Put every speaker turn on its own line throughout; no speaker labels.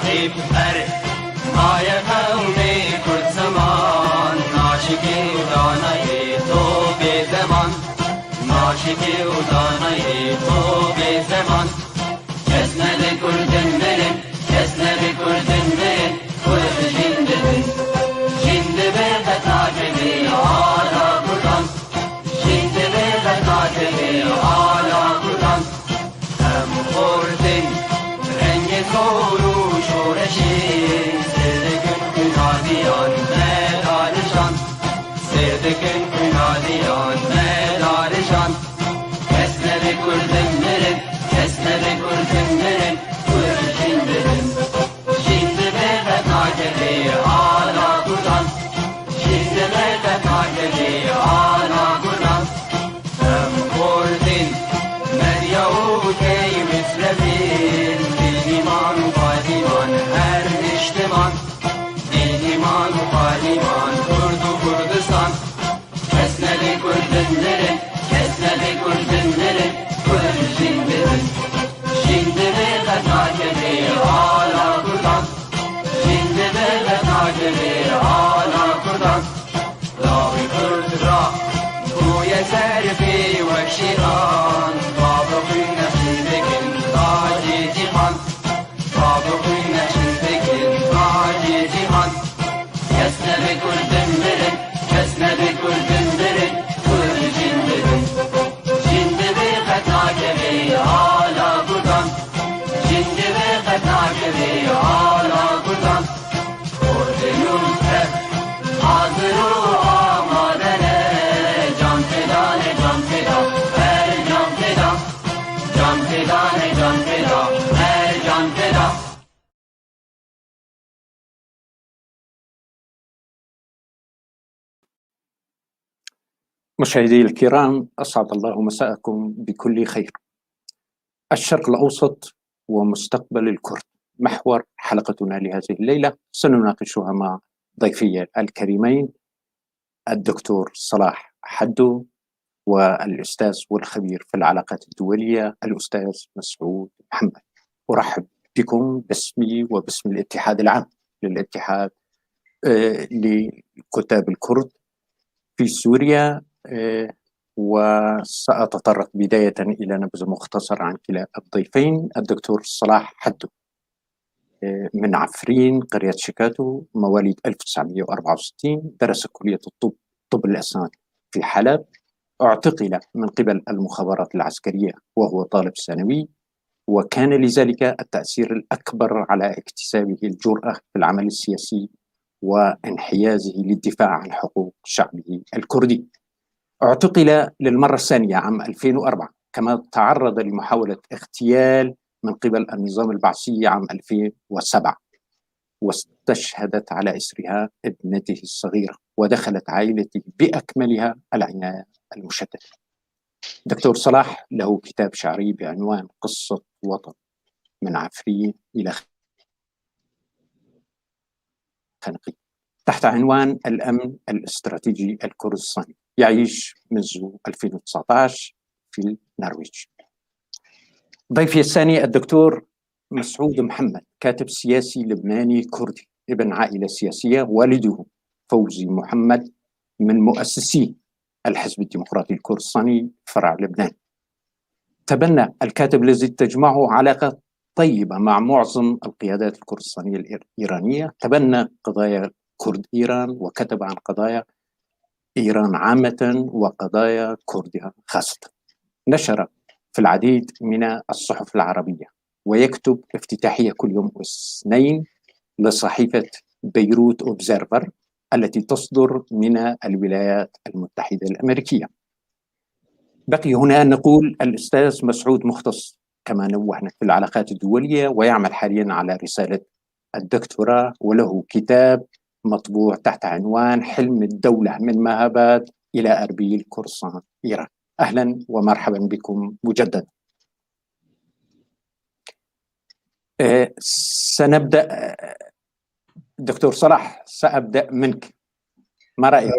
شعيب أرد مايا قومي كل زمان ناشكي وداني طوب زمان ناشكي وداني طوب زمان كسنا لكل دمرن كسنا لكل دمرن كل جندبن جندبن تتاجبي على قدام جندبن تتاجبي على قدام هم قردن رنگ کورو شورشین سردکن کنادیان مدارشان سردکن کنادیان مدارشان کسنه بکردن مرن کسنه بکردن مرن کل جندبن جندبه بتاجبی آلا کردان جندبه بتاجبی آلا کردان هم قردن مریاو کی مثل ایمان و پالیمان هر اجتماع ایمان و پالیمان کرد و کردستان کسنه کردن نره کسنه کردن نره کل جندبن جندبه بتاجبی آلا کردان جندبه بتاجبی آلا کردان لاوی کرد را بوی سرفی و شیران بابا بی نصیبکن تاجی جیهان بابا بی نصیبکن تاجی جیهان کسنه بکردن مرن کسنه بکردن مرن کل جندبن جندبه بتاجبی آلا کردان جندبه بتاجبی آلا کردان کردنون تر حاضر و آمادنه جان فدان جان فدا هر جان فدا جان فدان جان فدا هر جان فدا
مشاهدي الكرام، أسعد الله مساءكم بكل خير. الشرق الأوسط ومستقبل الكرد محور حلقتنا لهذه الليلة، سنناقشها مع ضيفي الكريمين الدكتور صلاح حدو والأستاذ والخبير في العلاقات الدولية الأستاذ مسعود محمد. أرحب بكم باسمي وباسم الاتحاد العام للاتحاد لكتاب الكرد في سوريا، وسأتطرق بداية إلى نبذة مختصرة عن كلا الضيفين. الدكتور صلاح حدو من عفرين قرية شيكاتو، مواليد 1964، درس كلية الطب طب الأسنان في حلب، اعتقل من قبل المخابرات العسكرية وهو طالب ثانوي، وكان لذلك التأثير الأكبر على اكتسابه الجرأة في العمل السياسي وانحيازه للدفاع عن حقوق شعبه الكردي. اعتقل للمرة الثانية عام 2004، كما تعرض لمحاولة اغتيال من قبل النظام البعثي عام 2007، واستشهدت على إثرها ابنته الصغيرة، ودخلت عائلته بأكملها العناية المشددة. دكتور صلاح له كتاب شعري بعنوان قصة وطن من عفرين إلى خنقي تحت عنوان الأمن الاستراتيجي الكردستاني، يعيش منذ 2019 في النرويج. ضيفي الثاني الدكتور مسعود محمد، كاتب سياسي لبناني كردي، ابن عائلة سياسية، والده فوزي محمد من مؤسسي الحزب الديمقراطي الكردستاني فرع لبنان. تبنى الكاتب الذي تجمعه علاقة طيبة مع معظم القيادات الكردستانية الإيرانية، تبنى قضايا كرد إيران، وكتب عن قضايا إيران عامة وقضايا كردها خاصة. نشر في العديد من الصحف العربية، ويكتب افتتاحية كل يوم اثنين لصحيفة بيروت أوبزيرفر التي تصدر من الولايات المتحدة الأمريكية. بقي هنا أن نقول الأستاذ مسعود مختص كما نوهنا في العلاقات الدولية، ويعمل حاليا على رسالة الدكتوراه، وله كتاب مطبوع تحت عنوان حلم الدولة من مهاباد إلى أربيل كردستان إيران. أهلا ومرحبا بكم مجددا. سنبدأ دكتور صلاح، سأبدأ منك، ما رأيك؟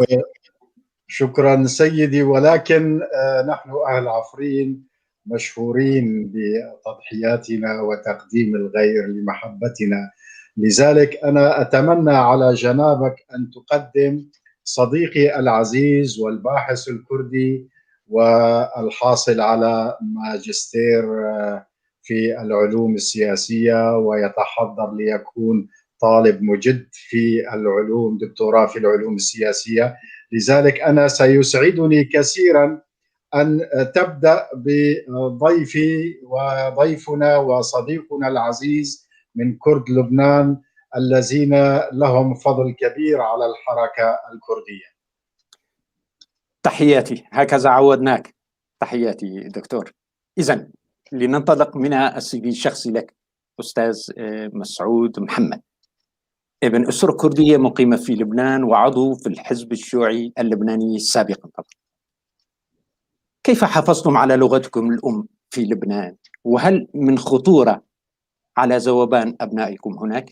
شكرا سيدي، ولكن نحن أهل عفرين مشهورين بتضحياتنا وتقديم الغير لمحبتنا. لذلك أنا أتمنى على جنابك أن تقدم صديقي العزيز والباحث الكردي والحاصل على ماجستير في العلوم السياسية ويتحضر ليكون طالب مجد في العلوم، دكتوراه في العلوم السياسية. لذلك أنا سيسعدني كثيرا أن تبدأ بضيفي وضيفنا وصديقنا العزيز من كرد لبنان الذين لهم فضل كبير على الحركة الكردية.
تحياتي، هكذا عودناك. تحياتي دكتور. إذن لننطلق من السي في الشخصي لك، أستاذ مسعود محمد، ابن أسرة كردية مقيمة في لبنان وعضو في الحزب الشيوعي اللبناني سابقا. كيف حافظتم على لغتكم الأم في لبنان؟ وهل من خطورة على ذوبان أبنائكم هناك؟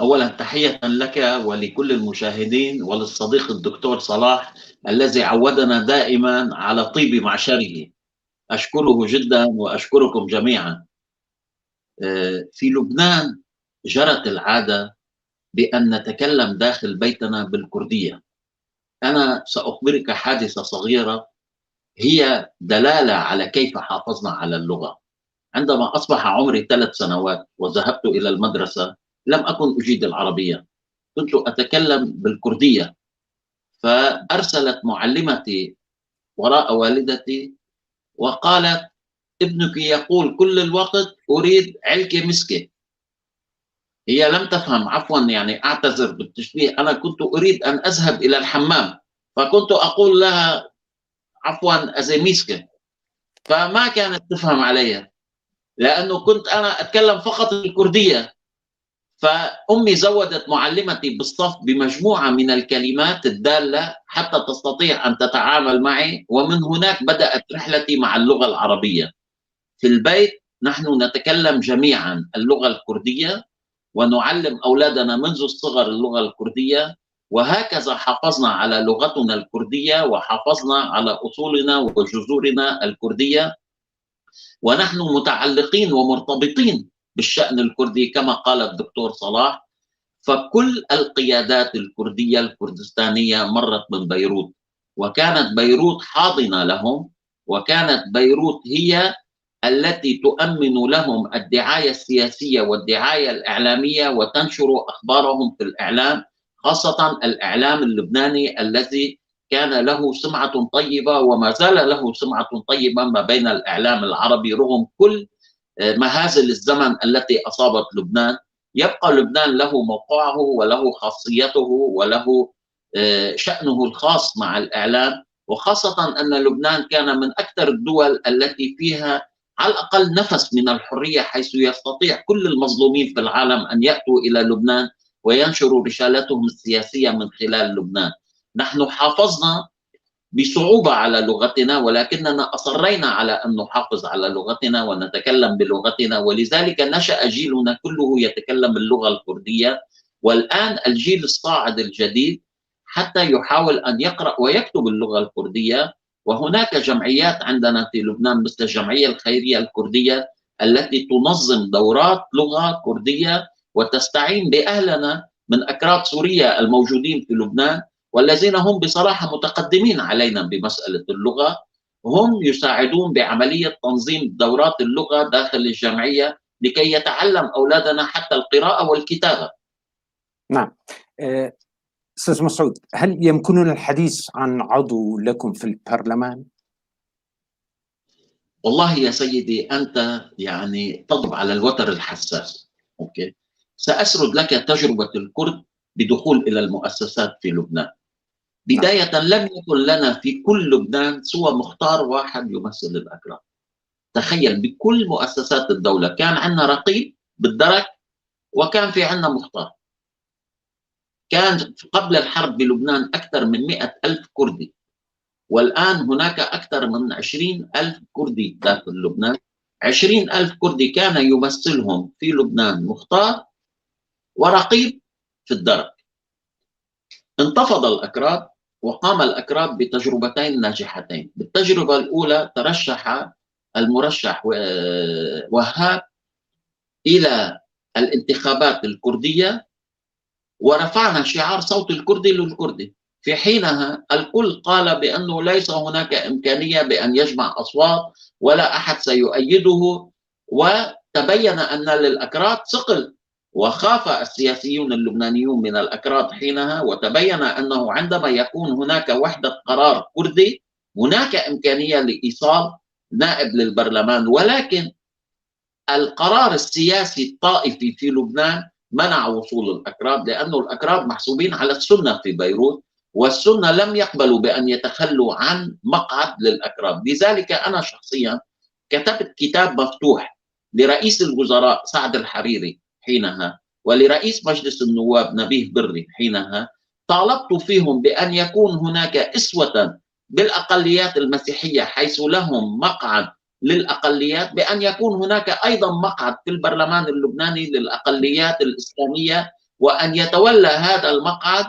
أولا تحية لك ولكل المشاهدين وللصديق الدكتور صلاح الذي عودنا دائما على طيب معشره. أشكره جدا وأشكركم جميعا. في لبنان جرت العادة بأن نتكلم داخل بيتنا بالكردية. أنا سأخبرك حادثة صغيرة هي دلالة على كيف حافظنا على اللغة. عندما أصبح عمري 3 سنوات وذهبت إلى المدرسة لم أكن أجيد العربية، كنت أتكلم بالكردية، فأرسلت معلمتي وراء والدتي وقالت: ابنك يقول كل الوقت أريد علكة مسكة. هي لم تفهم، عفوا يعني أعتذر بالتشبيه، أنا كنت أريد أن أذهب إلى الحمام، فكنت أقول لها عفوا أزميسكة، فما كانت تفهم علي لأنه كنت أنا أتكلم فقط الكردية. فأمي زودت معلمتي بالصف بمجموعة من الكلمات الدالة حتى تستطيع أن تتعامل معي، ومن هناك بدأت رحلتي مع اللغة العربية. في البيت نحن نتكلم جميعا اللغة الكردية ونعلم أولادنا منذ الصغر اللغة الكردية، وهكذا حافظنا على لغتنا الكردية وحافظنا على أصولنا وجذورنا الكردية، ونحن متعلقين ومرتبطين بالشأن الكردي كما قال الدكتور صلاح. فكل القيادات الكردية الكردستانية مرت من بيروت، وكانت بيروت حاضنة لهم، وكانت بيروت هي التي تؤمن لهم الدعاية السياسية والدعاية الإعلامية وتنشر أخبارهم في الإعلام، خاصة الإعلام اللبناني الذي كان له سمعة طيبة وما زال له سمعة طيبة ما بين الإعلام العربي رغم كل مهازل الزمن التي أصابت لبنان. يبقى لبنان له موقعه وله خاصيته وله شأنه الخاص مع الإعلام، وخاصة أن لبنان كان من أكثر الدول التي فيها على الأقل نفس من الحرية، حيث يستطيع كل المظلومين في العالم أن يأتوا إلى لبنان وينشروا رسالتهم السياسية من خلال لبنان. نحن حافظنا بصعوبة على لغتنا، ولكننا أصرينا على أن نحافظ على لغتنا ونتكلم بلغتنا، ولذلك نشأ جيلنا كله يتكلم اللغة الكردية. والآن الجيل الصاعد الجديد حتى يحاول أن يقرأ ويكتب اللغة الكردية، وهناك جمعيات عندنا في لبنان مثل الجمعية الخيرية الكردية التي تنظم دورات لغة كردية وتستعين بأهلنا من أكراد سوريا الموجودين في لبنان، والذين هم بصراحة متقدمين علينا بمسألة اللغة، هم يساعدون بعملية تنظيم دورات اللغة داخل الجمعية لكي يتعلم أولادنا حتى القراءة والكتابة.
نعم. أستاذ مسعود، هل يمكننا الحديث عن عضو لكم في البرلمان؟
والله يا سيدي أنت يعني تضرب على الوتر الحساس. أوكي، سأسرد لك تجربة الكرد بدخول إلى المؤسسات في لبنان. بداية لم يكن لنا في كل لبنان سوى مختار واحد يمثل الأكراد. تخيل، بكل مؤسسات الدولة كان عندنا رقيب بالدرك وكان في عندنا مختار. كان قبل الحرب بلبنان أكثر من 100,000 كردي، والآن هناك أكثر من 20,000 كردي داخل لبنان. 20,000 كردي كان يمثلهم في لبنان مختار ورقيب في الدرك. انتفض الأكراد وقام الأكراد بتجربتين ناجحتين. بالتجربة الأولى ترشح المرشح وهاب إلى الانتخابات الكردية، ورفعنا شعار صوت الكردي للكردي. في حينها الكل قال بأنه ليس هناك إمكانية بأن يجمع أصوات ولا أحد سيؤيده، وتبين أن للأكراد ثقل، وخاف السياسيون اللبنانيون من الأكراد حينها، وتبين أنه عندما يكون هناك وحدة قرار كردي هناك إمكانية لإيصال نائب للبرلمان. ولكن القرار السياسي الطائفي في لبنان منع وصول الأكراد، لأن الأكراد محسوبين على السنة في بيروت، والسنة لم يقبلوا بأن يتخلوا عن مقعد للأكراد. لذلك أنا شخصيا كتبت كتاب مفتوح لرئيس الوزراء سعد الحريري حينها، ولرئيس مجلس النواب نبيه بري حينها، طالبت فيهم بأن يكون هناك إسوة بالأقليات المسيحية حيث لهم مقعد للأقليات، بأن يكون هناك أيضا مقعد في البرلمان اللبناني للأقليات الإسلامية، وأن يتولى هذا المقعد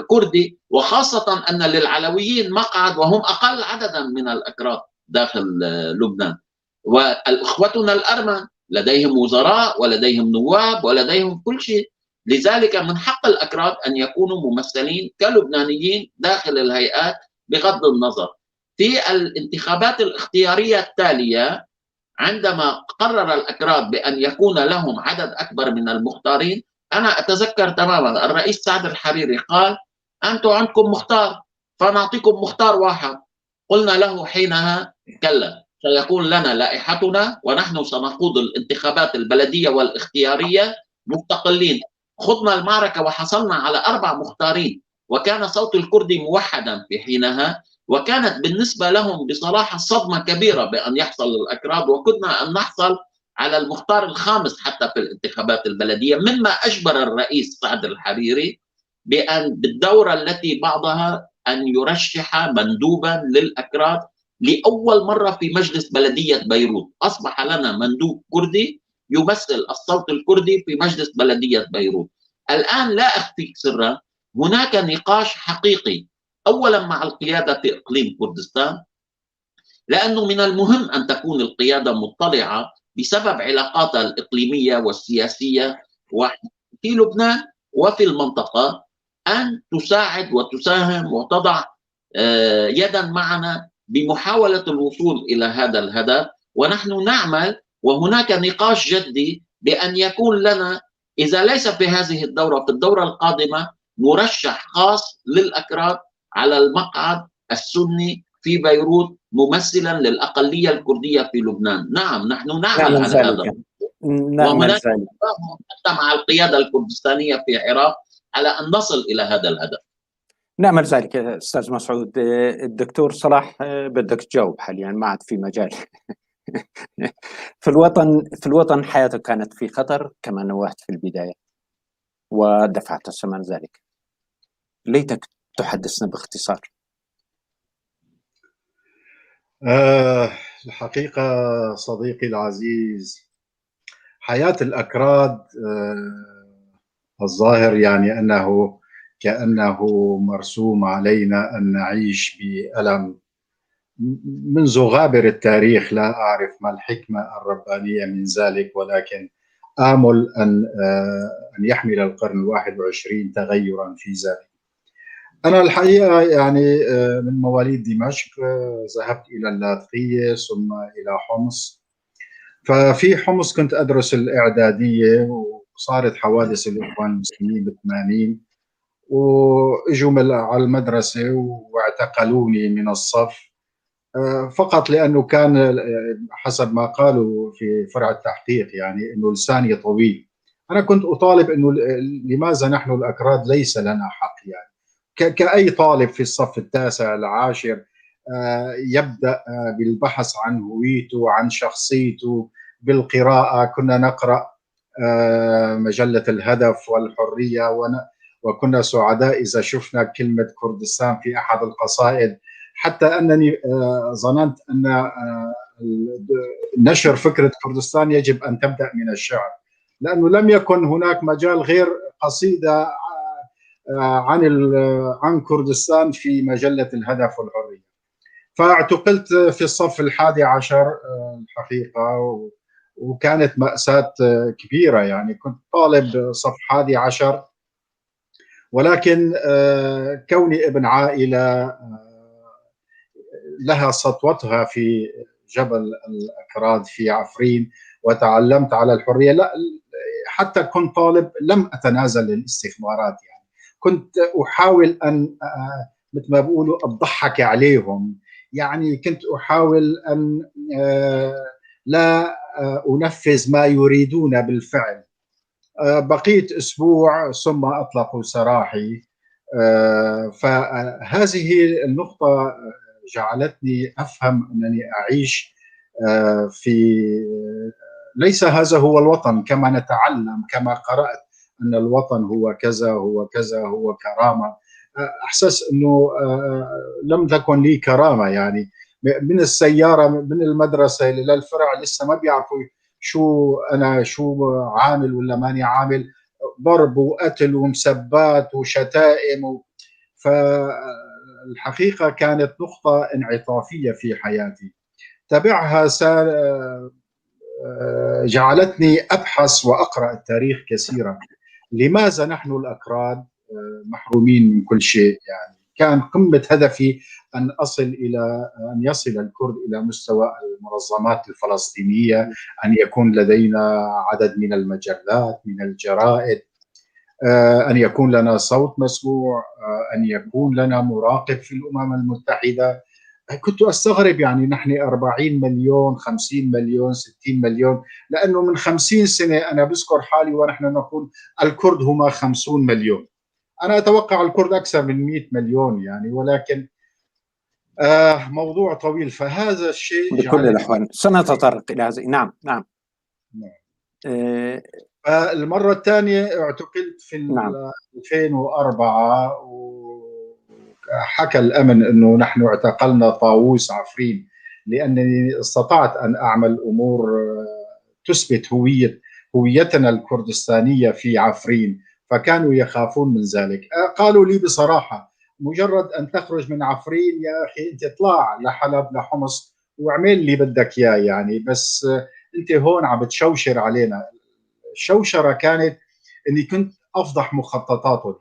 كردي، وخاصة أن للعلويين مقعد وهم أقل عددا من الأكراد داخل لبنان. وإخوتنا الأرمن لديهم وزراء ولديهم نواب ولديهم كل شيء. لذلك من حق الأكراد أن يكونوا ممثلين كلبنانيين داخل الهيئات بغض النظر. في الانتخابات الاختيارية التالية عندما قرر الأكراد بأن يكون لهم عدد أكبر من المختارين، أنا أتذكر تماما الرئيس سعد الحريري قال أنتم عندكم مختار فنعطيكم مختار واحد. قلنا له حينها كلا، سيكون لنا لائحتنا ونحن سنخوض الانتخابات البلدية والاختيارية مستقلين. خضنا المعركة وحصلنا على 4 مختارين، وكان صوت الكردي موحدا في حينها، وكانت بالنسبة لهم بصراحة صدمة كبيرة بأن يحصل الأكراد، وكنا أن نحصل على المختار الخامس حتى في الانتخابات البلدية، مما أجبر الرئيس سعد الحريري بأن بالدورة التي بعضها أن يرشح مندوبا للأكراد. لأول مرة في مجلس بلدية بيروت أصبح لنا مندوب كردي يمثل الصوت الكردي في مجلس بلدية بيروت. الآن لا أخفيك سرا، هناك نقاش حقيقي أولا مع القيادة في إقليم كردستان، لأنه من المهم أن تكون القيادة مطلعة بسبب علاقاتها الإقليمية والسياسية وفي لبنان وفي المنطقة، أن تساعد وتساهم وتضع يدا معنا بمحاولة الوصول إلى هذا الهدف. ونحن نعمل، وهناك نقاش جدي بأن يكون لنا إذا ليس في هذه الدورة في الدورة القادمة مرشح خاص للأكراد على المقعد السني في بيروت ممثلا للأقلية الكردية في لبنان. نعم نحن نعمل على هذا، وهناك حتى مع القيادة الكردستانية في العراق على أن نصل إلى هذا الهدف.
نعمل ذلك أستاذ مسعود. الدكتور صلاح بدك تجاوب حاليا، ما عاد في مجال. في الوطن حياتك كانت في خطر كما نوهت في البداية ودفعت ثمن ذلك، ليتك تحدثنا باختصار.
الحقيقة صديقي العزيز، حياة الأكراد الظاهر يعني أنه كأنه مرسوم علينا أن نعيش بألم منذ غابر التاريخ. لا أعرف ما الحكمة الربانية من ذلك، ولكن آمل أن يحمل القرن 21 تغيرا في ذلك. أنا الحقيقة يعني من مواليد دمشق، ذهبت إلى اللاذقية ثم إلى حمص. ففي حمص كنت أدرس الإعدادية، وصارت حوادث الإخوان المسلمين ب80، وإجوا على المدرسة واعتقلوني من الصف فقط لأنه كان حسب ما قالوا في فرع التحقيق يعني أنه لساني طويل. أنا كنت أطالب أنه لماذا نحن الأكراد ليس لنا حق، يعني كأي طالب في الصف التاسع العاشر يبدأ بالبحث عن هويته عن شخصيته بالقراءة. كنا نقرأ مجلة الهدف والحرية، وكنا سعداء إذا شفنا كلمة كردستان في أحد القصائد، حتى أنني ظننت أن نشر فكرة كردستان يجب أن تبدأ من الشعر، لأنه لم يكن هناك مجال غير قصيدة عن كردستان في مجلة الهدف والحرية. فاعتقلت في الصف ال11 الحقيقة، وكانت مأساة كبيرة. يعني كنت طالب صف 11، ولكن كوني ابن عائلة لها سطوتها في جبل الأكراد في عفرين، وتعلمت على الحرية. لا، حتى كنت طالب لم أتنازل للاستخبارات. يعني كنت أحاول أن مثل ما بيقولوا أضحك عليهم. يعني كنت أحاول أن لا أنفذ ما يريدون بالفعل. بقيت أسبوع ثم أطلقوا سراحي. فهذه النقطة جعلتني أفهم أنني أعيش في ليس هذا هو الوطن كما نتعلم، كما قرأت أن الوطن هو كذا هو كذا هو كرامة. أحسس أنه لم تكن لي كرامة. يعني من السيارة من المدرسة إلى الفرع لسه ما بيعرفوا شو أنا، شو عامل ولا ماني عامل. ضرب وقتل ومسبات وشتائم فالحقيقة كانت نقطة انعطافية في حياتي. تبعها جعلتني أبحث وأقرأ التاريخ كثيرا. لماذا نحن الأكراد محرومين من كل شيء؟ يعني كان قمة هدفي أن يصل الكرد إلى مستوى المنظمات الفلسطينية، أن يكون لدينا عدد من المجلات من الجرائد، أن يكون لنا صوت مسموع، أن يكون لنا مراقب في الأمم المتحدة. كنت أستغرب، يعني نحن 40 مليون 50 مليون 60 مليون، لأنه من 50 سنة أنا بذكر حالي ونحن نقول الكرد هم 50 مليون. أنا أتوقع الكرد أكثر من 100 مليون يعني، ولكن موضوع طويل. فهذا الشيء
بكل الأحوال سنتطرق إلى هذا. نعم.
المرة الثانية اعتقلت في 2004، وحكى الأمن أنه نحن اعتقلنا طاووس عفرين، لأنني استطعت أن أعمل أمور تثبت هويتنا الكردستانية في عفرين، فكانوا يخافون من ذلك. قالوا لي بصراحة مجرد أن تخرج من عفرين يا أخي أنت اطلع لحلب لحمص واعمل اللي بدك إياه، يعني بس أنت هون عم بتشوشر علينا. الشوشرة كانت أني كنت أفضح مخططاتهم.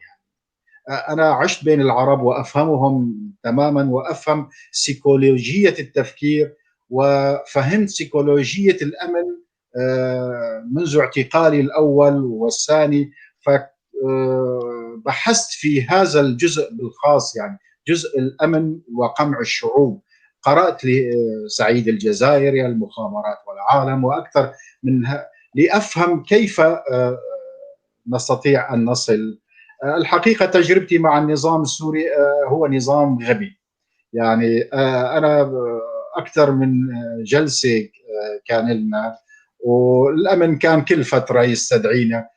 يعني أنا عشت بين العرب وأفهمهم تماما، وأفهم سيكولوجية التفكير، وفهمت سيكولوجية الأمن منذ اعتقالي الأول والثاني. فبحثت في هذا الجزء بالخاص، يعني جزء الأمن وقمع الشعوب. قرأت لسعيد الجزائري المخابرات والعالم وأكثر من لأفهم كيف نستطيع أن نصل. الحقيقة تجربتي مع النظام السوري هو نظام غبي. يعني أنا أكثر من جلسة كان لنا، والأمن كان كل فترة يستدعينا.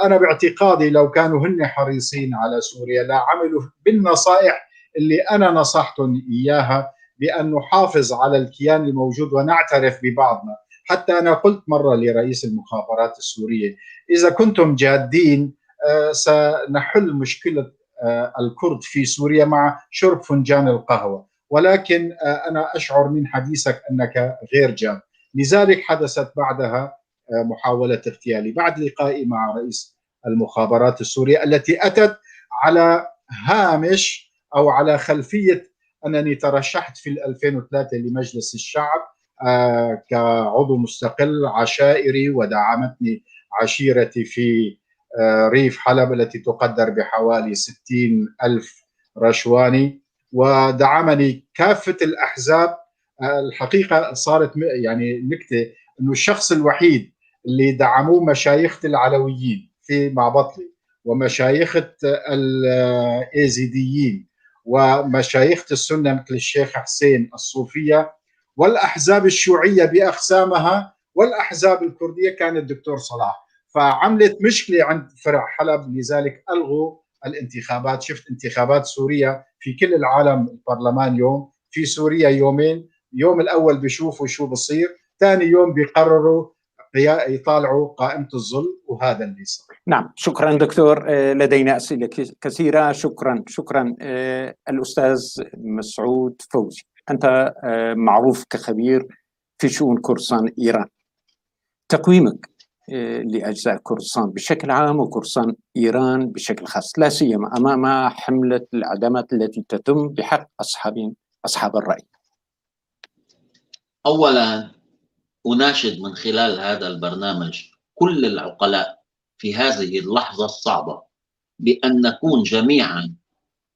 أنا باعتقادي لو كانوا هن حريصين على سوريا لا عملوا بالنصائح اللي أنا نصحتهم إياها، بأن نحافظ على الكيان الموجود ونعترف ببعضنا. حتى أنا قلت مرة لرئيس المخابرات السورية إذا كنتم جادين سنحل مشكلة الكرد في سوريا مع شرب فنجان القهوة، ولكن أنا أشعر من حديثك أنك غير جاد. لذلك حدثت بعدها محاولة اغتيالي بعد لقائي مع رئيس المخابرات السورية، التي أتت على هامش أو على خلفية أنني ترشحت في 2003 لمجلس الشعب كعضو مستقل عشائري، ودعمتني عشيرتي في ريف حلب التي تقدر بحوالي 60,000 رشواني، ودعمني كافة الأحزاب. الحقيقة صارت يعني نكتة أنه الشخص الوحيد اللي دعموه مشايخة العلويين في معبطلي، ومشايخة الإيزيديين، ومشايخة السنة مثل الشيخ حسين الصوفية، والأحزاب الشيوعية بأقسامها، والأحزاب الكردية كان الدكتور صلاح. فعملت مشكلة عند فرع حلب، لذلك ألغوا الانتخابات. شفت انتخابات سوريا في كل العالم، البرلمان يوم، في سوريا يومين، يوم الأول بيشوفوا شو بصير، ثاني يوم بيقرروا يطالعوا قائمة الظل، وهذا اللي صار.
نعم، شكرا دكتور. لدينا أسئلة كثيرة. شكرا الأستاذ مسعود فوزي، أنت معروف كخبير في شؤون كردستان إيران. تقويمك لأجزاء كردستان بشكل عام وكردستان إيران بشكل خاص، لا سيما أمام حملة العدمات التي تتم بحق أصحاب الرأي.
أولا أناشد من خلال هذا البرنامج كل العقلاء في هذه اللحظة الصعبة بأن نكون جميعا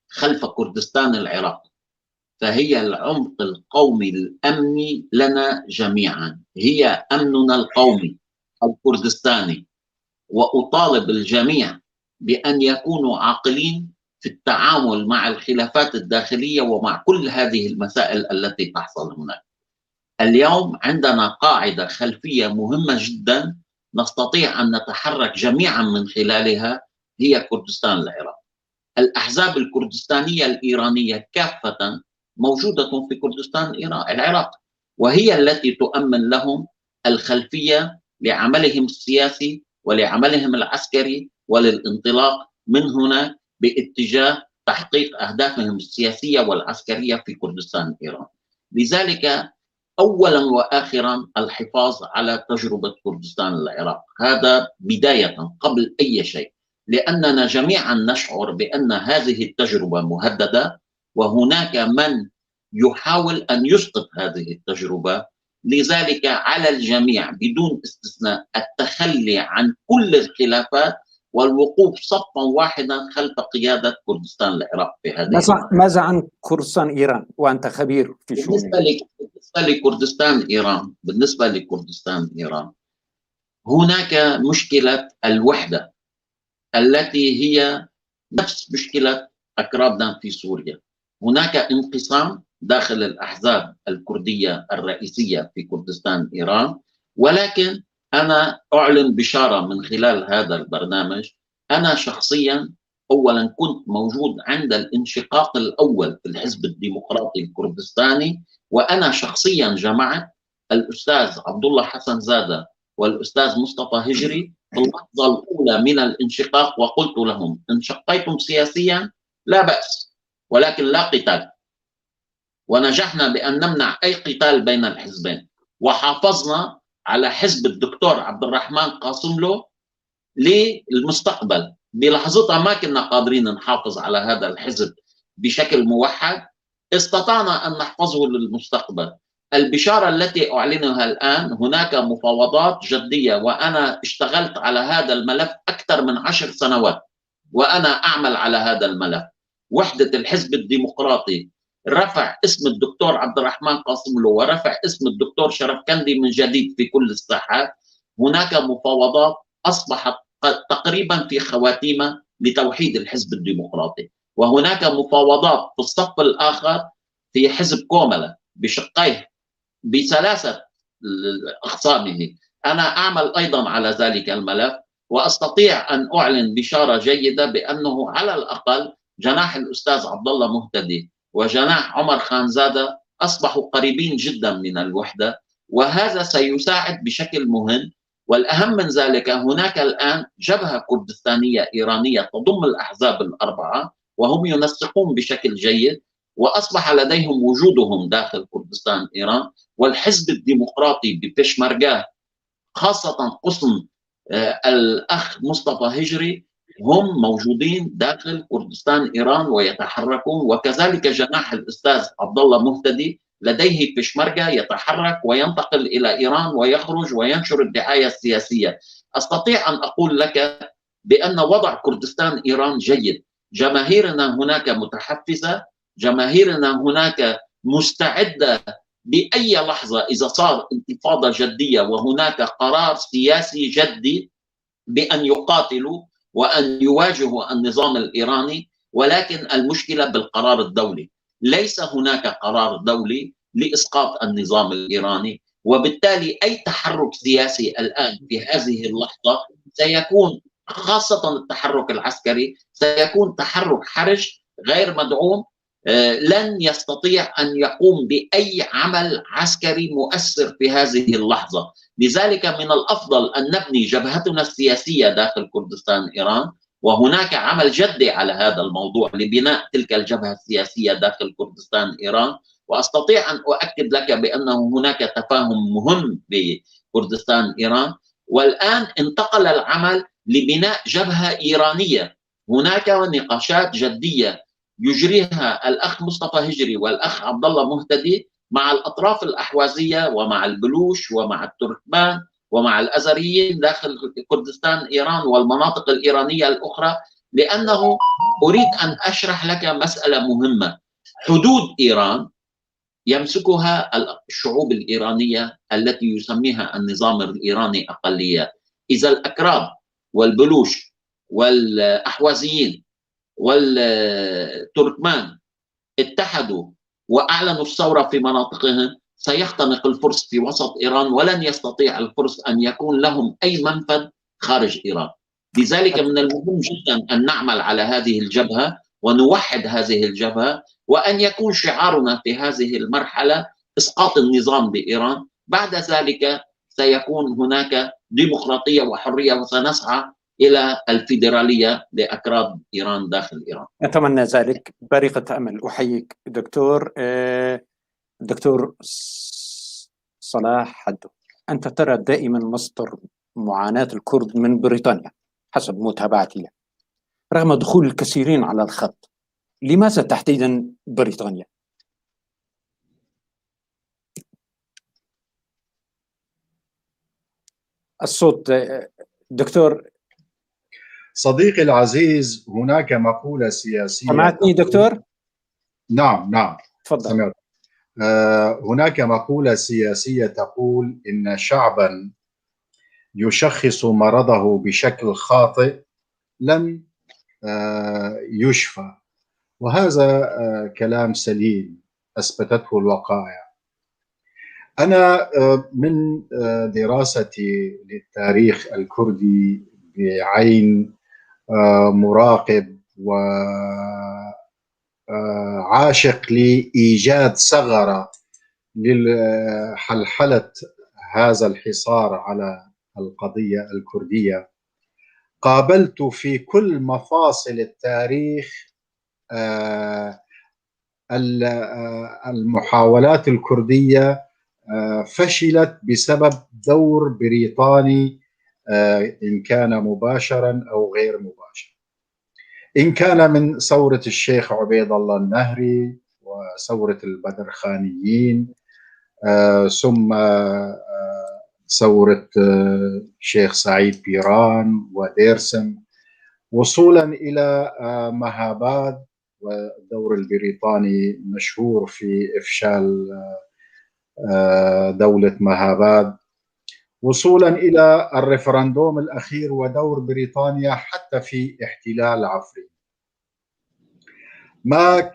خلف كردستان العراق، فهي العمق القومي الأمني لنا جميعا، هي أمننا القومي الكردستاني. وأطالب الجميع بأن يكونوا عاقلين في التعامل مع الخلافات الداخلية ومع كل هذه المسائل التي تحصل هناك. اليوم عندنا قاعدة خلفية مهمة جدا نستطيع أن نتحرك جميعا من خلالها، هي كردستان العراق. الأحزاب الكردستانية الإيرانية كافة موجودة في كردستان العراق، وهي التي تؤمن لهم الخلفية لعملهم السياسي ولعملهم العسكري وللانطلاق من هنا باتجاه تحقيق أهدافهم السياسية والعسكرية في كردستان إيران. لذلك أولا وآخرا الحفاظ على تجربة كردستان العراق، هذا بداية قبل أي شيء، لأننا جميعا نشعر بأن هذه التجربة مهددة، وهناك من يحاول أن يسقط هذه التجربة. لذلك على الجميع بدون استثناء التخلي عن كل الخلافات والوقوف صفا واحدا خلف قيادة كردستان العراق في هذه.
ماذا عن كردستان إيران وأنت خبير في شؤون؟
بالنسبة لكردستان إيران هناك مشكلة الوحدة التي هي نفس مشكلة أكرادنا في سوريا. هناك انقسام داخل الأحزاب الكردية الرئيسية في كردستان إيران، ولكن أنا أعلن بشارة من خلال هذا البرنامج. أنا شخصيا أولا كنت موجود عند الانشقاق الأول في الحزب الديمقراطي الكردستاني، وأنا شخصيا جمعت الأستاذ عبد الله حسن زادة والأستاذ مصطفى هجري في اللحظة الأولى من الانشقاق، وقلت لهم إن شقيتم سياسيا لا بأس، ولكن لا قتال. ونجحنا بأن نمنع أي قتال بين الحزبين، وحافظنا على حزب الدكتور عبد الرحمن قاسملو للمستقبل. بلحظتها ما كنا قادرين نحافظ على هذا الحزب بشكل موحد، استطعنا أن نحفظه للمستقبل. البشارة التي أعلنها الآن، هناك مفاوضات جدية، وأنا اشتغلت على هذا الملف أكثر من 10 سنوات وأنا أعمل على هذا الملف. وحدة الحزب الديمقراطي، رفع اسم الدكتور عبد الرحمن قاسملو ورفع اسم الدكتور شرفكندي من جديد في كل الساحات. هناك مفاوضات أصبحت تقريبا في خواتيمها لتوحيد الحزب الديمقراطي، وهناك مفاوضات في الصف الآخر في حزب كوملا بشقيه بثلاثة أقسامه. أنا أعمل أيضا على ذلك الملف، وأستطيع أن أعلن بشارة جيدة بأنه على الأقل جناح الأستاذ عبد الله مهتدي وجناح عمر خانزادة أصبحوا قريبين جدا من الوحدة، وهذا سيساعد بشكل مهم. والأهم من ذلك، هناك الآن جبهة كردستانية إيرانية تضم الأحزاب الأربعة، وهم ينسقون بشكل جيد، وأصبح لديهم وجودهم داخل كردستان إيران. والحزب الديمقراطي ببشمركة، خاصة قسم الأخ مصطفى هجري، هم موجودين داخل كردستان إيران ويتحركون، وكذلك جناح الأستاذ عبد الله مهتدي لديه بشمركة يتحرك وينتقل إلى إيران ويخرج وينشر الدعاية السياسية. أستطيع أن أقول لك بأن وضع كردستان إيران جيد. جماهيرنا هناك متحفزة، جماهيرنا هناك مستعدة بأي لحظة إذا صار انتفاضة جدية وهناك قرار سياسي جدي بأن يقاتلوا وأن يواجهوا النظام الإيراني. ولكن المشكلة بالقرار الدولي، ليس هناك قرار دولي لإسقاط النظام الإيراني، وبالتالي أي تحرك سياسي الآن في هذه اللحظة سيكون، خاصة التحرك العسكري، سيكون تحرك حرج غير مدعوم لن يستطيع أن يقوم بأي عمل عسكري مؤثر في هذه اللحظة. لذلك من الأفضل أن نبني جبهتنا السياسية داخل كردستان إيران، وهناك عمل جدي على هذا الموضوع لبناء تلك الجبهة السياسية داخل كردستان إيران. وأستطيع أن أؤكد لك بأنه هناك تفاهم مهم بكردستان إيران، والآن انتقل العمل لبناء جبهة إيرانية. هناك نقاشات جدية يجريها الأخ مصطفى هجري والأخ عبد الله مهتدي مع الأطراف الأحوازية ومع البلوش ومع التركمان ومع الأزريين داخل كردستان إيران والمناطق الإيرانية الأخرى، لأنه أريد أن أشرح لك مسألة مهمة. حدود إيران يمسكها الشعوب الإيرانية التي يسميها النظام الإيراني أقليات. إذا الأكراد والبلوش والأحوازيين والتركمان اتحدوا وأعلنوا الثورة في مناطقهم، سيختنق الفرس في وسط إيران، ولن يستطيع الفرس أن يكون لهم أي منفذ خارج إيران. لذلك من المهم جدا أن نعمل على هذه الجبهة ونوحد هذه الجبهة، وأن يكون شعارنا في هذه المرحلة إسقاط النظام بإيران. بعد ذلك سيكون هناك ديمقراطية وحرية، وسنسعى إلى الفيدرالية لأكراد إيران داخل إيران.
أتمنى ذلك. بريقة أمل. أحييك دكتور. دكتور صلاح حدو، أنت ترى دائما مصدر معاناة الكرد من بريطانيا حسب متابعتي له، رغم دخول الكثيرين على الخط. لماذا تحديدا بريطانيا؟ الصوت دكتور.
صديقي العزيز، هناك مقولة سياسية.
سمعتني دكتور؟
نعم
تفضل.
سمعت. هناك مقولة سياسية تقول إن شعبا يشخص مرضه بشكل خاطئ لن يشفى، وهذا كلام سليم أثبتته الوقائع. أنا من دراستي للتاريخ الكردي بعين مراقب وعاشق لإيجاد ثغرة لحلحلة هذا الحصار على القضية الكردية، قابلت في كل مفاصل التاريخ المحاولات الكردية فشلت بسبب دور بريطاني، إن كان مباشرا أو غير مباشر، إن كان من ثورة الشيخ عبيد الله النهري وثورة البدرخانيين، ثم ثورة الشيخ سعيد بيران وديرسم، وصولا إلى مهاباد، والدور البريطاني مشهور في إفشال دولة مهاباد، وصولا إلى الريفرندوم الأخير ودور بريطانيا حتى في احتلال عفرين. ما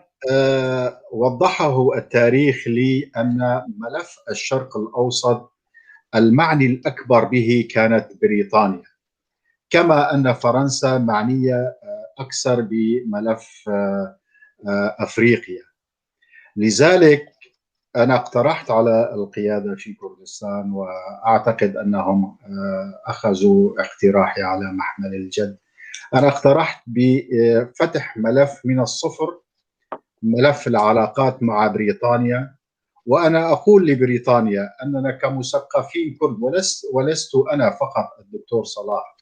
وضحه التاريخ لي أن ملف الشرق الأوسط المعني الأكبر به كانت بريطانيا، كما أن فرنسا معنية أكثر بملف أفريقيا. لذلك أنا اقترحت على القيادة في كردستان، وأعتقد أنهم أخذوا اقتراحي على محمل الجد. أنا اقترحت بفتح ملف من الصفر، ملف العلاقات مع بريطانيا. وأنا أقول لبريطانيا أننا كمثقفين كرد، ولست أنا فقط الدكتور صلاح،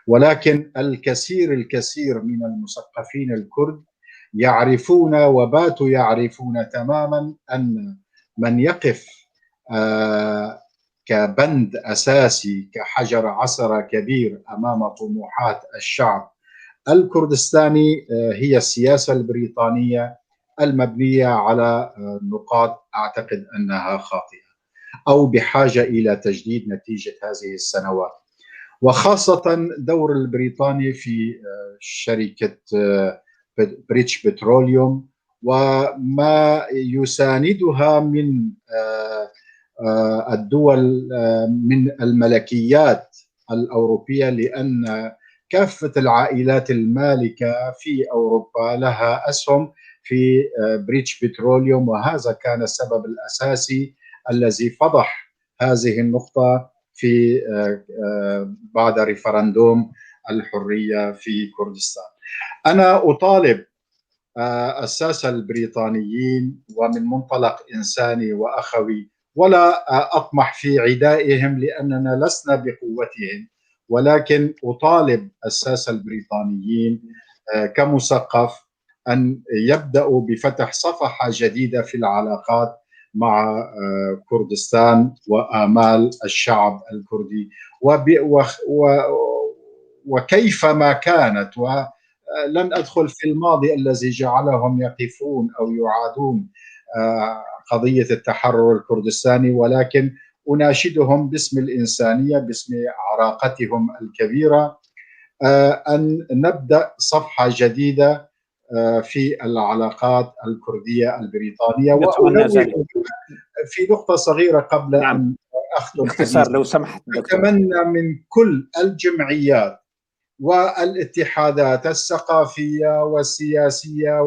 ولكن الكثير من المثقفين الكرد يعرفون وباتوا يعرفون تماما أن من يقف كبند أساسي كحجر عثرة كبير أمام طموحات الشعب الكردستاني هي السياسة البريطانية المبنية على نقاط أعتقد أنها خاطئة أو بحاجة إلى تجديد نتيجة هذه السنوات، وخاصة دور البريطاني في شركة بريتش بتروليوم وما يساندها من الدول من الملكيات الأوروبية، لأن كافة العائلات المالكة في أوروبا لها أسهم في بريتش بتروليوم، وهذا كان السبب الأساسي الذي فضح هذه النقطة في بعد ريفرندوم الحرية في كردستان. أنا أطالب الساسة البريطانيين ومن منطلق إنساني وأخوي، ولا أطمح في عدائهم لأننا لسنا بقوتهم، ولكن أطالب الساسة البريطانيين كمثقف أن يبدأوا بفتح صفحة جديدة في العلاقات مع كردستان وآمال الشعب الكردي وكيفما كانت. ولن أدخل في الماضي الذي جعلهم يقفون أو يعادون قضية التحرر الكردستاني، ولكن أناشدهم باسم الإنسانية، باسم عراقتهم الكبيرة، أن نبدأ صفحة جديدة في العلاقات الكردية البريطانية. وأنوه في نقطة صغيرة قبل أن أختم
باختصار لو سمحت دكتور.
أتمنى من كل الجمعيات والاتحادات الثقافية والسياسية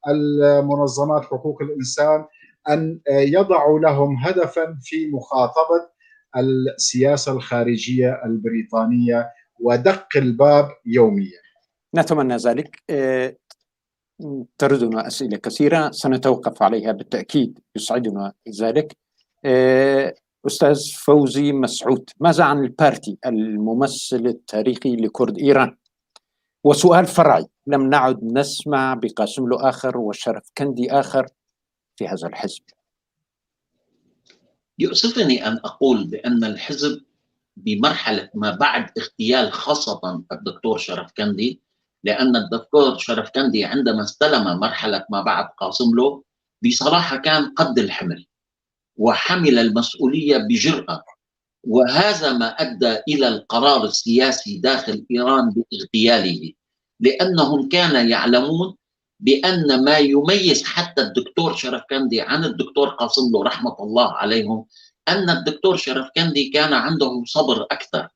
والمنظمات حقوق الإنسان أن يضعوا لهم هدفا في مخاطبة السياسة الخارجية البريطانية ودق الباب يوميا.
نتمنى ذلك. تردنا أسئلة كثيرة سنتوقف عليها بالتأكيد، يسعدنا ذلك. أستاذ فوزي مسعود، ماذا عن البارتي الممثل التاريخي لكرد إيران؟ وسؤال فرعي، لم نعد نسمع بقاسملو آخر وشرفكندي آخر في هذا الحزب.
يؤسفني أن أقول بأن الحزب بمرحلة ما بعد اغتيال خاصة الدكتور شرفكندي، لأن الدكتور شرفكندي عندما استلم مرحلة ما بعد قاسملو بصراحة كان قد الحمل وحمل المسؤولية بجرأة، وهذا ما أدى إلى القرار السياسي داخل إيران باغتياله، لأنهم كانوا يعلمون بأن ما يميز حتى الدكتور شرفكندي عن الدكتور قاسملو رحمة الله عليهم أن الدكتور شرفكندي كان عنده صبر أكثر،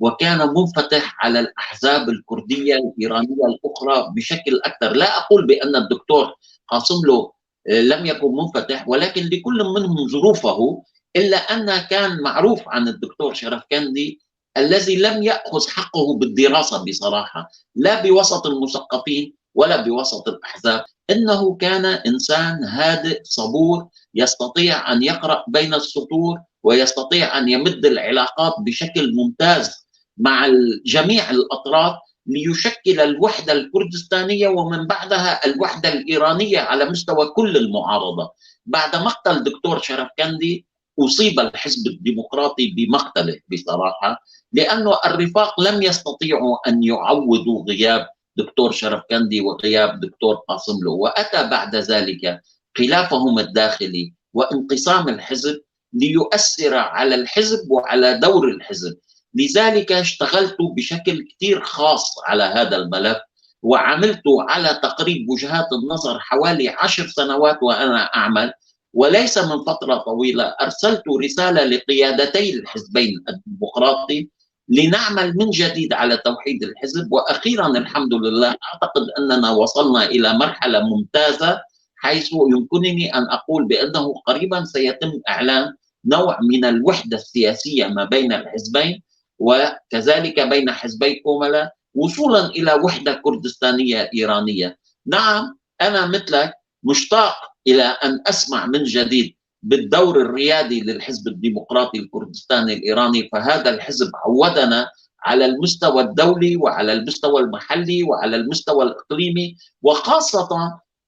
وكان منفتح على الأحزاب الكردية الإيرانية الأخرى بشكل أكثر. لا أقول بأن الدكتور قاسملو لم يكن منفتح، ولكن لكل منهم ظروفه، إلا أن كان معروف عن الدكتور شرفكندي الذي لم يأخذ حقه بالدراسة بصراحة، لا بوسط المثقفين ولا بوسط الأحزاب. إنه كان إنسان هادئ صبور، يستطيع أن يقرأ بين السطور ويستطيع أن يمد العلاقات بشكل ممتاز مع جميع الأطراف ليشكل الوحدة الكردستانية ومن بعدها الوحدة الإيرانية على مستوى كل المعارضة. بعد مقتل دكتور شرفكندي أصيب الحزب الديمقراطي بمقتله بصراحة، لأن الرفاق لم يستطيعوا أن يعوضوا غياب دكتور شرفكندي وغياب دكتور قاسملو، وأتى بعد ذلك خلافهم الداخلي وانقسام الحزب ليؤثر على الحزب وعلى دور الحزب. لذلك اشتغلت بشكل كتير خاص على هذا الملف، وعملت على تقريب وجهات النظر حوالي 10 سنوات وأنا أعمل، وليس من فترة طويلة أرسلت رسالة لقيادتي الحزبين الديمقراطي لنعمل من جديد على توحيد الحزب. وأخيرا الحمد لله أعتقد أننا وصلنا إلى مرحلة ممتازة، حيث يمكنني أن أقول بأنه قريبا سيتم إعلان نوع من الوحدة السياسية ما بين الحزبين، وكذلك بين حزبي كوملا، وصولا إلى وحدة كردستانية إيرانية. نعم أنا مثلك مشتاق إلى أن أسمع من جديد بالدور الريادي للحزب الديمقراطي الكردستاني الإيراني، فهذا الحزب عودنا على المستوى الدولي وعلى المستوى المحلي وعلى المستوى الإقليمي، وخاصة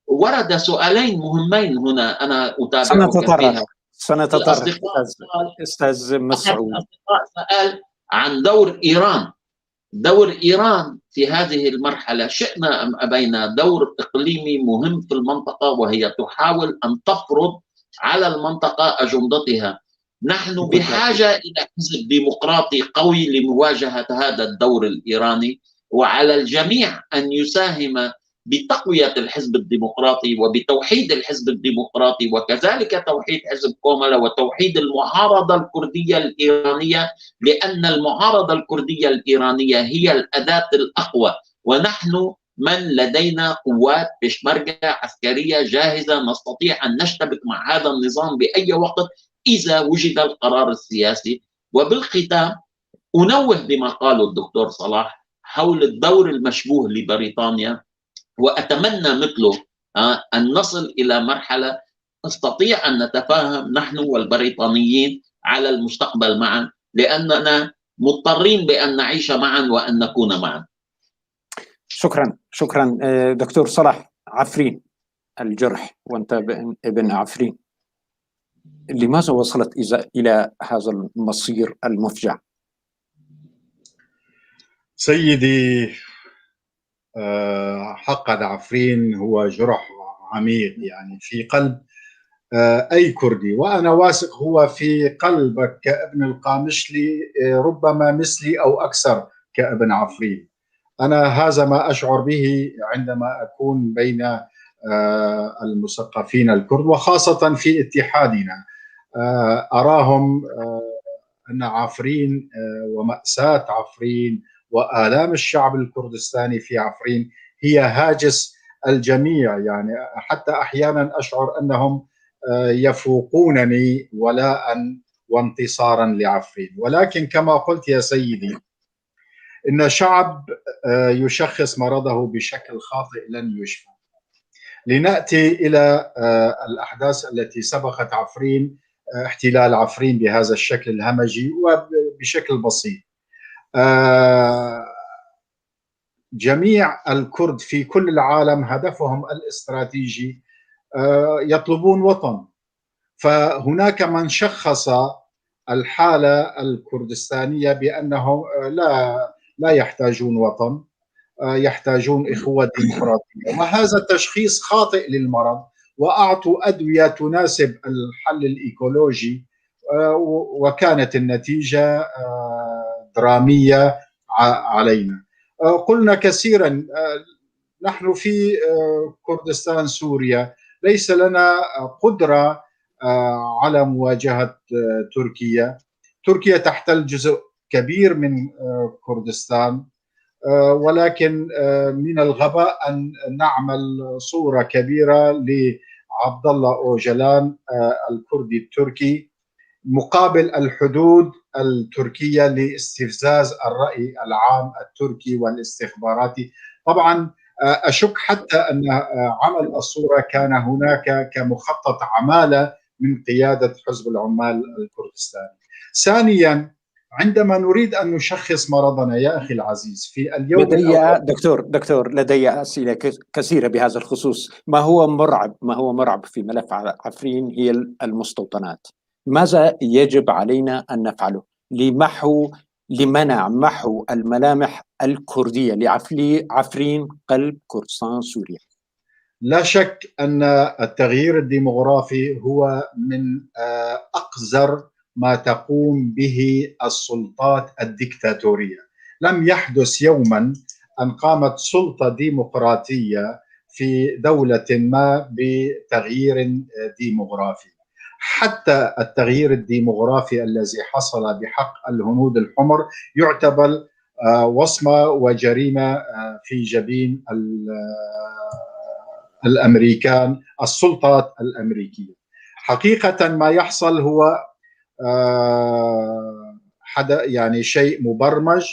ورد سؤالين مهمين هنا أنا أتابعه
سنتطرق أستاذ مسعود.
سأل عن دور إيران. دور إيران في هذه المرحلة شئنا أم أبينا دور إقليمي مهم في المنطقة، وهي تحاول أن تفرض على المنطقة أجندتها. نحن بحاجة إلى حزب ديمقراطي قوي لمواجهة هذا الدور الإيراني، وعلى الجميع أن يساهم بتقوية الحزب الديمقراطي وبتوحيد الحزب الديمقراطي، وكذلك توحيد حزب كوملا وتوحيد المعارضة الكردية الإيرانية، لأن المعارضة الكردية الإيرانية هي الأداة الأقوى، ونحن من لدينا قوات بشمركة عسكرية جاهزة نستطيع أن نشتبك مع هذا النظام بأي وقت إذا وجد القرار السياسي. وبالختام أنوه بما قاله الدكتور صلاح حول الدور المشبوه لبريطانيا، وأتمنى مثله أن نصل إلى مرحلة نستطيع أن نتفاهم نحن والبريطانيين على المستقبل معا، لأننا مضطرين بأن نعيش معا وأن نكون معا.
شكرا دكتور صلاح. عفرين، الجرح وأنت ابن عفرين، لماذا وصلت إلى هذا المصير المفجع؟
سيدي، حقا عفرين هو جرح عميق يعني في قلب أي كردي، وأنا واثق هو في قلبك كابن القامشلي ربما مثلي أو أكثر كابن عفرين. أنا هذا ما أشعر به عندما أكون بين المثقفين الكرد، وخاصة في اتحادنا. أراهم أن عفرين ومأساة عفرين وآلام الشعب الكردستاني في عفرين هي هاجس الجميع، يعني حتى أحيانا أشعر أنهم يفوقونني ولاء وانتصارا لعفرين. ولكن كما قلت يا سيدي، إن شعب يشخص مرضه بشكل خاطئ لن يشفى. لنأتي إلى الأحداث التي سبقت عفرين، احتلال عفرين بهذا الشكل الهمجي وبشكل بسيط. جميع الكرد في كل العالم هدفهم الاستراتيجي يطلبون وطن، فهناك من شخص الحالة الكردستانية بأنهم لا يحتاجون وطن، يحتاجون إخوة ديمقراطية، وهذا التشخيص خاطئ للمرض، وأعطوا أدوية تناسب الحل الإيكولوجي، وكانت النتيجة درامية علينا. قلنا كثيرا نحن في كردستان سوريا ليس لنا قدرة على مواجهة تركيا. تركيا تحتل جزء كبير من كردستان، ولكن من الغباء أن نعمل صورة كبيرة لعبد الله أوجلان الكردي التركي مقابل الحدود التركية لاستفزاز الرأي العام التركي والاستخباراتي. طبعا أشك حتى أن عمل الصورة كان هناك كمخطط عمالة من قيادة حزب العمال الكردستاني. ثانيا، عندما نريد أن نشخص مرضنا يا أخي العزيز في اليوم
دكتور لدي أسئلة كثيرة بهذا الخصوص. ما هو مرعب في ملف عفرين هي المستوطنات. ماذا يجب علينا أن نفعله لمنع محو الملامح الكردية لعفرين قلب كردستان سوريا؟
لا شك أن التغيير الديمغرافي هو من أقذر ما تقوم به السلطات الدكتاتورية. لم يحدث يوما أن قامت سلطة ديمقراطية في دولة ما بتغيير ديمغرافي. حتى التغيير الديمغرافي الذي حصل بحق الهنود الحمر يعتبر وصمة وجريمة في جبين الأمريكان، السلطات الأمريكية. حقيقة ما يحصل هو يعني شيء مبرمج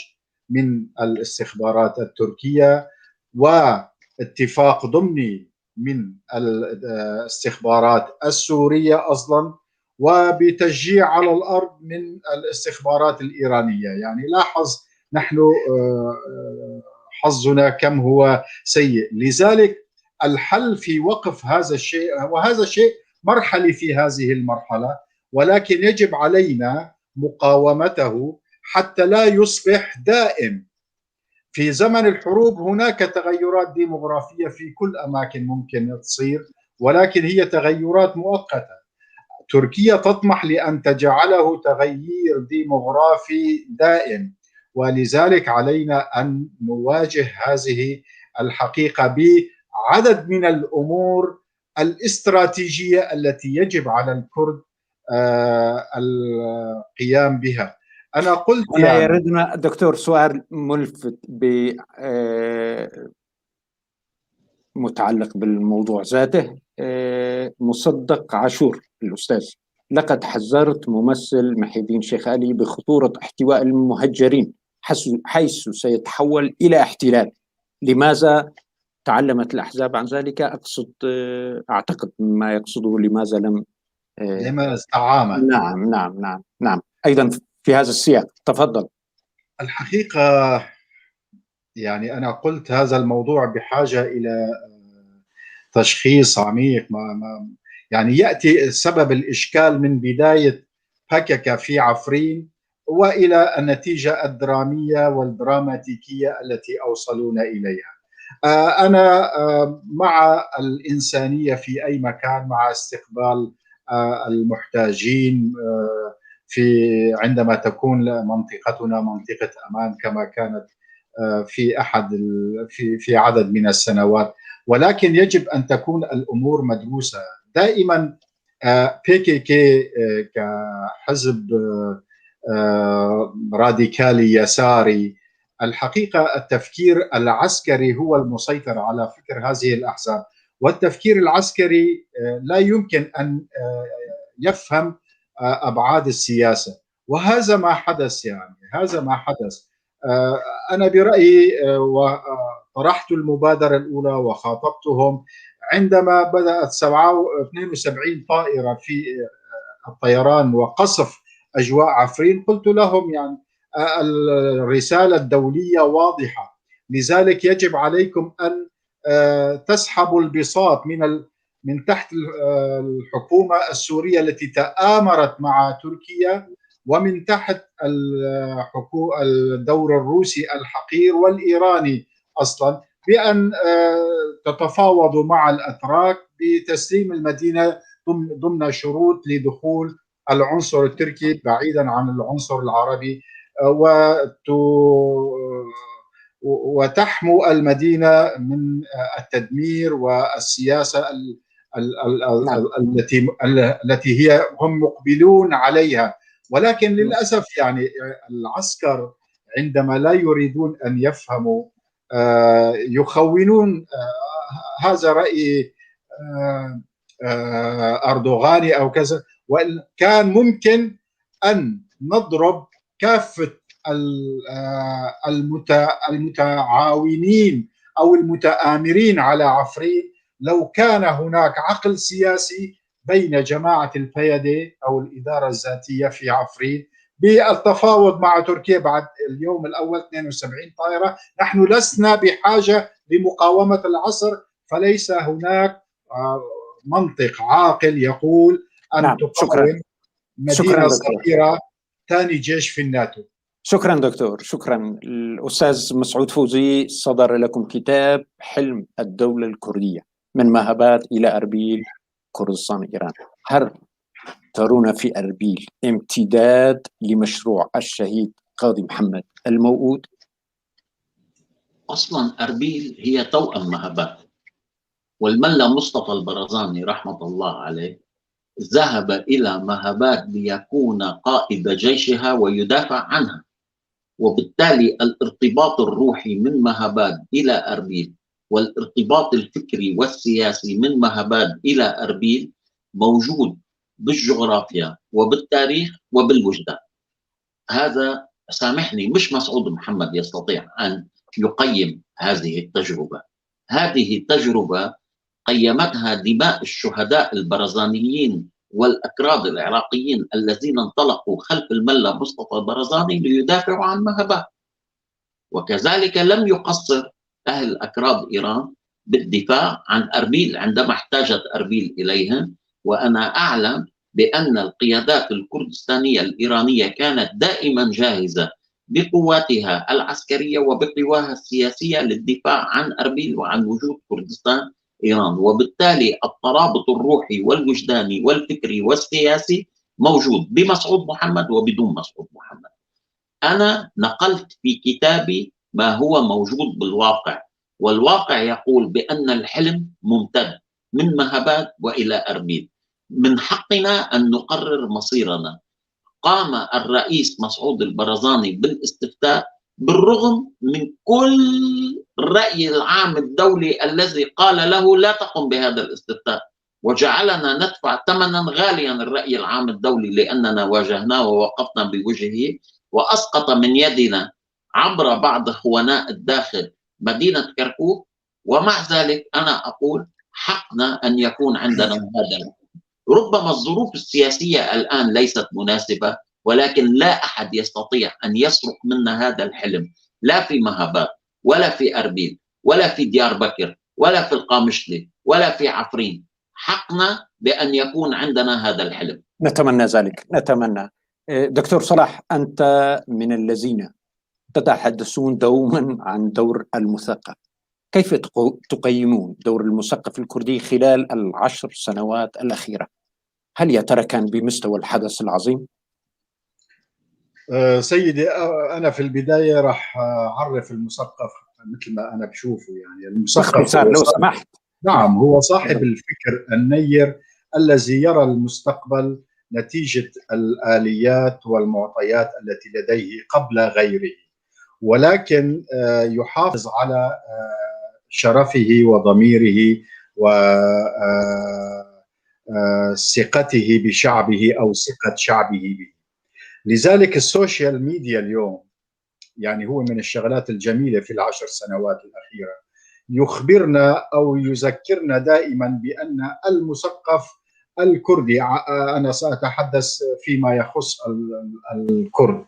من الاستخبارات التركية واتفاق ضمني من الاستخبارات السورية أصلا، وبتشجيع على الأرض من الاستخبارات الإيرانية. يعني لاحظ نحن حظنا كم هو سيء. لذلك الحل في وقف هذا الشيء، وهذا شيء مرحلي في هذه المرحلة، ولكن يجب علينا مقاومته حتى لا يصبح دائم. في زمن الحروب هناك تغيرات ديمغرافية في كل أماكن ممكن تصير، ولكن هي تغيرات مؤقتة. تركيا تطمح لأن تجعله تغيير ديمغرافي دائم، ولذلك علينا أن نواجه هذه الحقيقة بعدد من الأمور الاستراتيجية التي يجب على الكرد القيام بها. أنا قلت
يعني يردنا دكتور سؤال ملفت متعلق بالموضوع ذاته. مصدق عاشور الأستاذ: لقد حذرت ممثل محي الدين شيخ علي بخطورة احتواء المهجرين حيث سيتحول إلى احتلال. لماذا تعلمت الأحزاب عن ذلك؟ أعتقد ما يقصده لماذا لم
تعامل.
نعم أيضا في هذا السياق. تفضل.
الحقيقة يعني أنا قلت هذا الموضوع بحاجة إلى تشخيص عميق. يعني يأتي سبب الإشكال من بداية بكك في عفرين وإلى النتيجة الدرامية والدراماتيكية التي أوصلونا إليها. أنا مع الإنسانية في أي مكان، مع استقبال المحتاجين عندما تكون منطقتنا منطقة أمان كما كانت في عدد من السنوات، ولكن يجب أن تكون الأمور مدروسة دائما. PKK كحزب راديكالي يساري، الحقيقة التفكير العسكري هو المسيطر على فكر هذه الأحزاب، والتفكير العسكري لا يمكن أن يفهم أبعاد السياسة، وهذا ما حدث. يعني هذا ما حدث. أنا برأيي وطرحت المبادرة الأولى وخاطبتهم عندما بدأت 72 طائرة في الطيران وقصف أجواء عفرين. قلت لهم يعني الرسالة الدولية واضحة، لذلك يجب عليكم أن تسحبوا البساط من تحت الحكومة السورية التي تآمرت مع تركيا، ومن تحت الدور الروسي الحقير والإيراني أصلا، بأن تتفاوضوا مع الأتراك بتسليم المدينة ضمن شروط لدخول العنصر التركي بعيدا عن العنصر العربي، وتحموا المدينة من التدمير والسياسة التي هم مقبلون عليها. ولكن للأسف يعني العسكر عندما لا يريدون أن يفهموا يخونون. هذا رأي أردوغاني أو كذا، وكان ممكن أن نضرب كافة المتعاونين أو المتآمرين على عفرين لو كان هناك عقل سياسي بين جماعة البيادي أو الإدارة الذاتية في عفرين بالتفاوض مع تركيا. بعد اليوم الأول 72 طائرة، نحن لسنا بحاجة لمقاومة العصر، فليس هناك منطق عاقل يقول أن تقاوم مدينة صغيرة ثاني جيش في الناتو.
شكرا دكتور، شكرا. الأستاذ مسعود فوزي، صدر لكم كتاب حلم الدولة الكردية من مهبات إلى أربيل كردستان إيران. هل ترون في أربيل امتداد لمشروع الشهيد قاضي محمد الموؤود؟
أصلا أربيل هي توأم مهبات، والملا مصطفى البرزاني رحمة الله عليه ذهب إلى مهبات ليكون قائد جيشها ويدافع عنها، وبالتالي الارتباط الروحي من مهبات إلى أربيل والارتباط الفكري والسياسي من مهبات إلى أربيل موجود بالجغرافيا وبالتاريخ وبالوجدان. هذا سامحني مش مسعود محمد يستطيع أن يقيم هذه التجربة. هذه التجربة قيمتها دماء الشهداء البرزانيين والأكراد العراقيين الذين انطلقوا خلف الملا مصطفى البرزاني ليدافعوا عن مهبات. وكذلك لم يقصر أهل أكراد إيران بالدفاع عن أربيل عندما احتاجت أربيل إليهم. وأنا أعلم بأن القيادات الكردستانية الإيرانية كانت دائما جاهزة بقواتها العسكرية وبقواها السياسية للدفاع عن أربيل وعن وجود كردستان إيران. وبالتالي الترابط الروحي والوجداني والفكري والسياسي موجود بمسعود محمد وبدون مسعود محمد. أنا نقلت في كتابي ما هو موجود بالواقع، والواقع يقول بأن الحلم ممتد من مهبات وإلى أربيل. من حقنا أن نقرر مصيرنا. قام الرئيس مسعود البرزاني بالاستفتاء بالرغم من كل الرأي العام الدولي الذي قال له لا تقم بهذا الاستفتاء، وجعلنا ندفع ثمنا غاليا الرأي العام الدولي لأننا واجهناه ووقفنا بوجهه، وأسقط من يدنا عبر بعض خواناء الداخل مدينة كركوك. ومع ذلك أنا أقول حقنا أن يكون عندنا هذا. ربما الظروف السياسية الآن ليست مناسبة، ولكن لا أحد يستطيع أن يسرق منا هذا الحلم، لا في مهابات ولا في أربيل ولا في ديار بكر ولا في القامشلي ولا في عفرين. حقنا بأن يكون عندنا هذا الحلم.
نتمنى ذلك، نتمنى. دكتور صلاح، أنت من الذين تتحدثون دوما عن دور المثقف. كيف تقيمون دور المثقف الكردي خلال ال10 سنوات الأخيرة؟ هل يا ترى كان بمستوى الحدث العظيم؟
سيدي، أنا في البداية راح أعرف المثقف مثل ما أنا بشوفه. يعني المثقف
لو سمحت.
نعم، هو صاحب الفكر النير الذي يرى المستقبل نتيجة الآليات والمعطيات التي لديه قبل غيره، ولكن يحافظ على شرفه وضميره وثقته بشعبه أو ثقة شعبه به. لذلك السوشيال ميديا اليوم يعني هو من الشغلات الجميلة في ال10 سنوات الأخيرة، يخبرنا أو يذكرنا دائما بأن المثقف الكردي، أنا سأتحدث فيما يخص الكرد،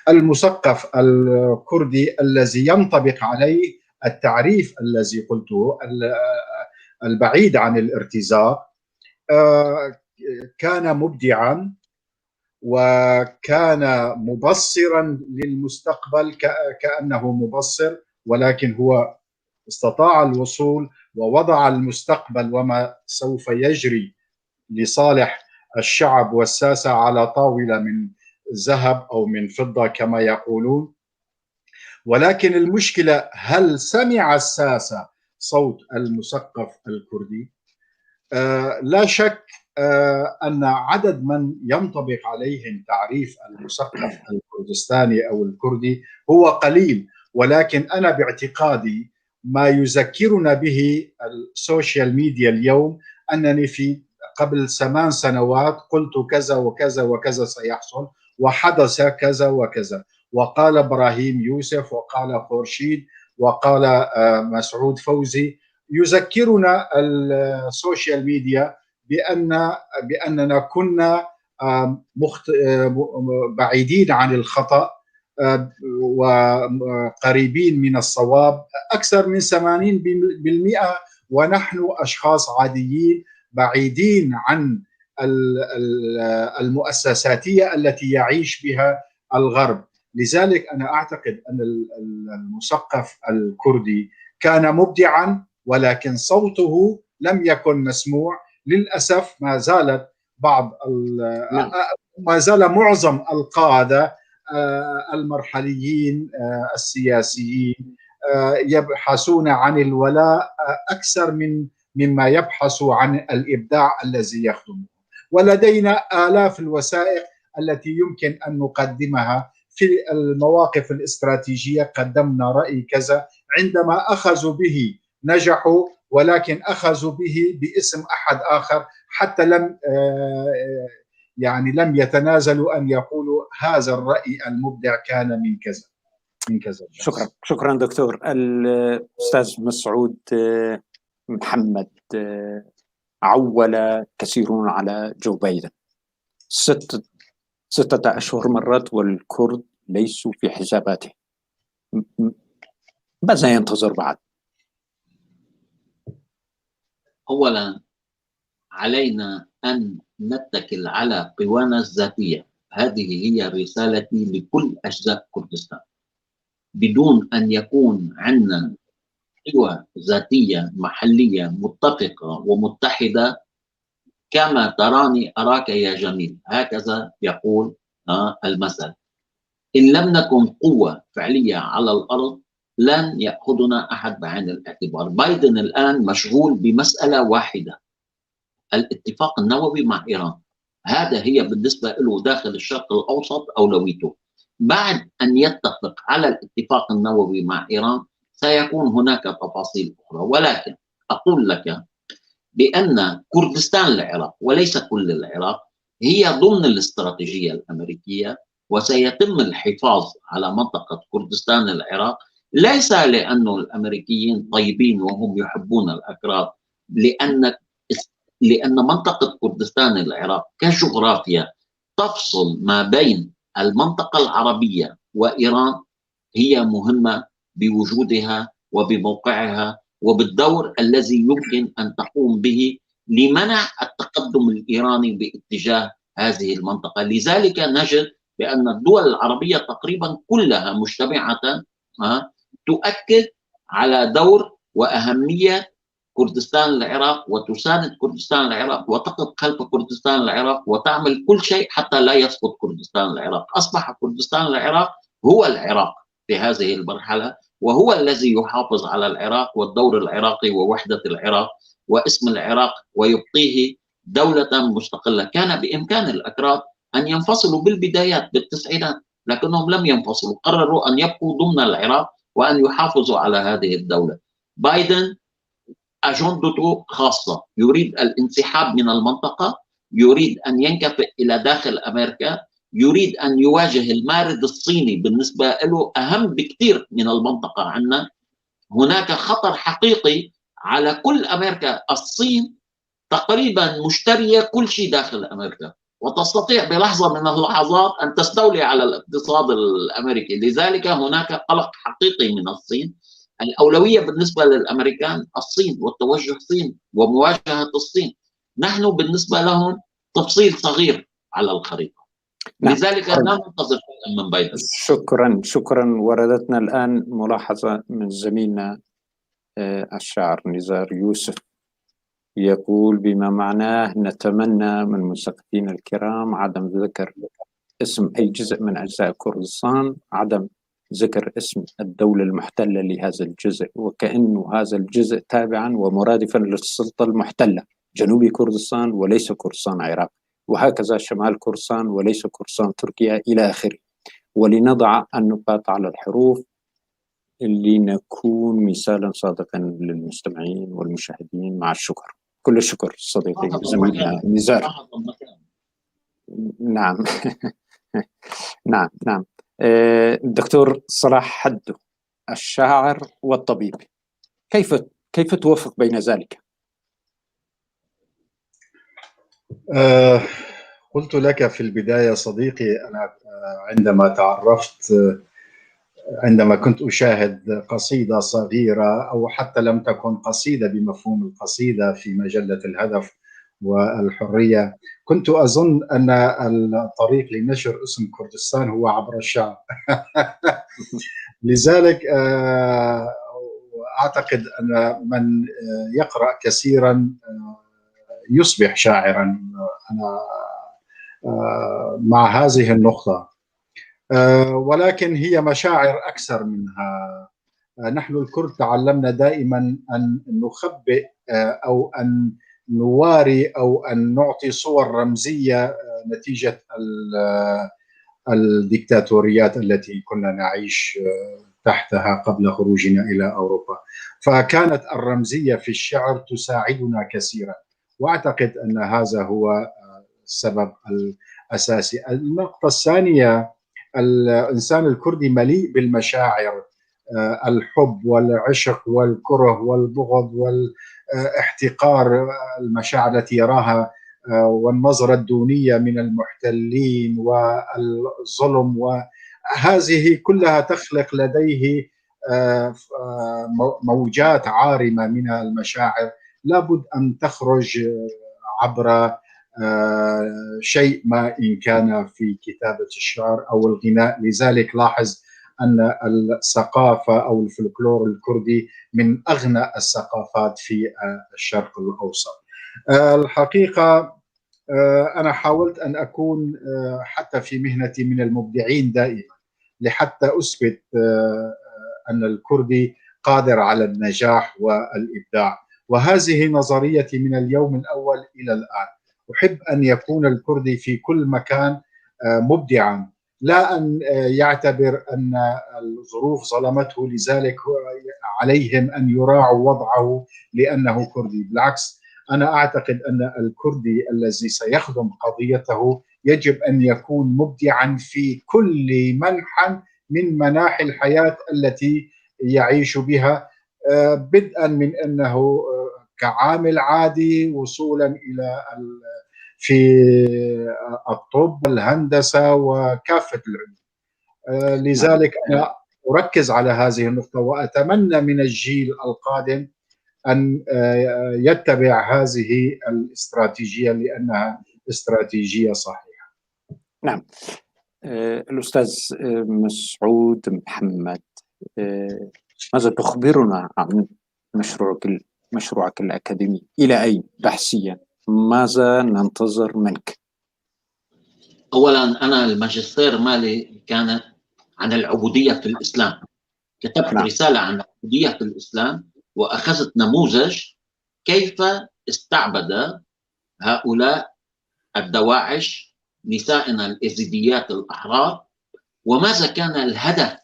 المثقف الكردي الذي ينطبق عليه التعريف الذي قلته البعيد عن الارتزاق، كان مبدعا وكان مبصرا للمستقبل كأنه مبصر، ولكن هو استطاع الوصول ووضع المستقبل وما سوف يجري لصالح الشعب والساسة على طاولة من ذهب أو من فضة كما يقولون. ولكن المشكلة، هل سمع الساسة صوت المثقف الكردي؟ لا شك أن عدد من ينطبق عليهم تعريف المثقف الكردستاني أو الكردي هو قليل، ولكن أنا باعتقادي ما يذكرنا به السوشيال ميديا اليوم أنني في قبل 8 سنوات قلت كذا وكذا وكذا سيحصل وحدث كذا وكذا، وقال إبراهيم يوسف وقال خورشيد وقال مسعود فوزي. يذكرنا السوشيال ميديا بأننا كنا بعيدين عن الخطأ وقريبين من الصواب أكثر من 80%، ونحن أشخاص عاديين بعيدين عن المؤسساتية التي يعيش بها الغرب. لذلك أنا أعتقد أن المثقف الكردي كان مبدعا، ولكن صوته لم يكن مسموع. للأسف ما زال معظم القادة المرحليين السياسيين يبحثون عن الولاء أكثر مما يبحثوا عن الإبداع الذي يخدمه. ولدينا آلاف الوثائق التي يمكن أن نقدمها في المواقف الاستراتيجية. قدمنا رأي كذا، عندما أخذوا به نجحوا، ولكن أخذوا به باسم أحد آخر، حتى لم يتنازلوا أن يقولوا هذا الرأي المبدع كان من كذا.
شكرا دكتور. الأستاذ مسعود محمد، عول كثيرون على جو بايدن 6 أشهر مرت والكرد ليسوا في حساباته، ماذا ينتظر بعد؟
أولا علينا أن نتكل على قوانا الذاتية. هذه هي رسالتي لكل أجزاء كردستان. بدون أن يكون عندنا قوى ذاتية محلية متفقة ومتحدة، كما تراني أراك يا جميل، هكذا يقول المثل. إن لم نكن قوة فعلية على الأرض لن يأخذنا أحد بعين الاعتبار. بايدن الآن مشغول بمسألة واحدة، الاتفاق النووي مع إيران. هذا هي بالنسبة له داخل الشرق الأوسط أولويته. بعد أن يتفق على الاتفاق النووي مع إيران سيكون هناك تفاصيل أخرى، ولكن أقول لك بأن كردستان العراق وليس كل العراق هي ضمن الاستراتيجية الأمريكية، وسيتم الحفاظ على منطقة كردستان العراق، ليس لأن الأمريكيين طيبين وهم يحبون الأكراد، لأن منطقة كردستان العراق كجغرافيا تفصل ما بين المنطقة العربية وإيران، هي مهمة بوجودها وبموقعها وبالدور الذي يمكن أن تقوم به لمنع التقدم الإيراني باتجاه هذه المنطقة. لذلك نجد بأن الدول العربية تقريبا كلها مجتمعة تؤكد على دور وأهمية كردستان العراق، وتساند كردستان العراق وتقف خلف كردستان العراق وتعمل كل شيء حتى لا يسقط كردستان العراق. أصبح كردستان العراق هو العراق في هذه المرحلة، وهو الذي يحافظ على العراق والدور العراقي ووحدة العراق واسم العراق ويبقيه دولة مستقلة. كان بإمكان الأكراد أن ينفصلوا بالبدايات بالتسعينات، لكنهم لم ينفصلوا، قرروا أن يبقوا ضمن العراق وأن يحافظوا على هذه الدولة. بايدن أجندته خاصة، يريد الانسحاب من المنطقة، يريد أن ينكفئ إلى داخل أمريكا، يريد أن يواجه المارد الصيني، بالنسبة له أهم بكثير من المنطقة عنا. هناك خطر حقيقي على كل أمريكا. الصين تقريبا مشترية كل شيء داخل أمريكا، وتستطيع بلحظة من اللحظات أن تستولي على الاقتصاد الأمريكي. لذلك هناك قلق حقيقي من الصين. الأولوية بالنسبة للأمريكان الصين والتوجه الصين ومواجهة الصين، نحن بالنسبة لهم تفصيل صغير على الخريطة. لذلك لا ننتظر شيئا من بايدن.
شكرا. وردتنا الآن ملاحظة من زميلنا الشاعر نزار يوسف، يقول بما معناه نتمنى من المثقفين الكرام عدم ذكر اسم أي جزء من أجزاء كردستان، عدم ذكر اسم الدولة المحتلة لهذا الجزء، وكأنه هذا الجزء تابعا ومرادفا للسلطة المحتلة، جنوب كردستان وليس كردستان العراق، وهكذا شمال كردستان وليس كردستان تركيا إلى آخره. ولنضع النقاط على الحروف لنكون مثالا صادقا للمستمعين والمشاهدين. مع الشكر، كل الشكر صديقي زميلنا نزار. نعم نعم. الدكتور صلاح حدو، الشاعر والطبيب، كيف توفق بين ذلك؟
قلت لك في البداية صديقي، أنا عندما كنت أشاهد قصيدة صغيرة أو حتى لم تكن قصيدة بمفهوم القصيدة في مجلة الهدف والحرية، كنت أظن أن الطريق لنشر اسم كردستان هو عبر الشعر. لذلك أعتقد أن من يقرأ كثيرا يصبح شاعرا. أنا مع هذه النقطة، ولكن هي مشاعر أكثر منها. نحن الكرد تعلمنا دائما أن نخبئ أو أن نواري أو أن نعطي صور رمزية نتيجة الديكتاتوريات التي كنا نعيش تحتها قبل خروجنا إلى أوروبا. فكانت الرمزية في الشعر تساعدنا كثيرا، وأعتقد أن هذا هو السبب الأساسي. النقطة الثانية، الإنسان الكردي مليء بالمشاعر، الحب والعشق والكره والبغض والاحتقار، المشاعر التي يراها، والنظرة الدونية من المحتلين والظلم، وهذه كلها تخلق لديه موجات عارمة من المشاعر لابد أن تخرج عبر شيء ما، إن كان في كتابة الشعر أو الغناء. لذلك لاحظ أن الثقافة أو الفلكلور الكردي من أغنى الثقافات في الشرق الأوسط. الحقيقة أنا حاولت أن أكون حتى في مهنتي من المبدعين دائما، لحتى أثبت أن الكردي قادر على النجاح والإبداع، وهذه نظريتي من اليوم الأول إلى الآن. أحب أن يكون الكردي في كل مكان مبدعا، لا أن يعتبر أن الظروف ظلمته لذلك عليهم أن يراعوا وضعه لأنه كردي. بالعكس، أنا أعتقد أن الكردي الذي سيخدم قضيته يجب أن يكون مبدعا في كل منحى من مناحي الحياة التي يعيش بها، بدءا من أنه كعامل عادي وصولا إلى في الطب والهندسة وكافة العلوم. لذلك أنا أركز على هذه النقطة، وأتمنى من الجيل القادم أن يتبع هذه الاستراتيجية لأنها استراتيجية صحيحة.
نعم. الأستاذ مسعود محمد، ماذا تخبرنا عن مشروعك الأكاديمي؟ إلى أين بحثيا؟ ماذا ننتظر منك؟
أولا، أنا الماجستير مالي كانت عن العبودية في الإسلام. كتبت رسالة عن العبودية في الإسلام، وأخذت نموذج كيف استعبد هؤلاء الدواعش نسائنا الإزيديات الأحرار، وماذا كان الهدف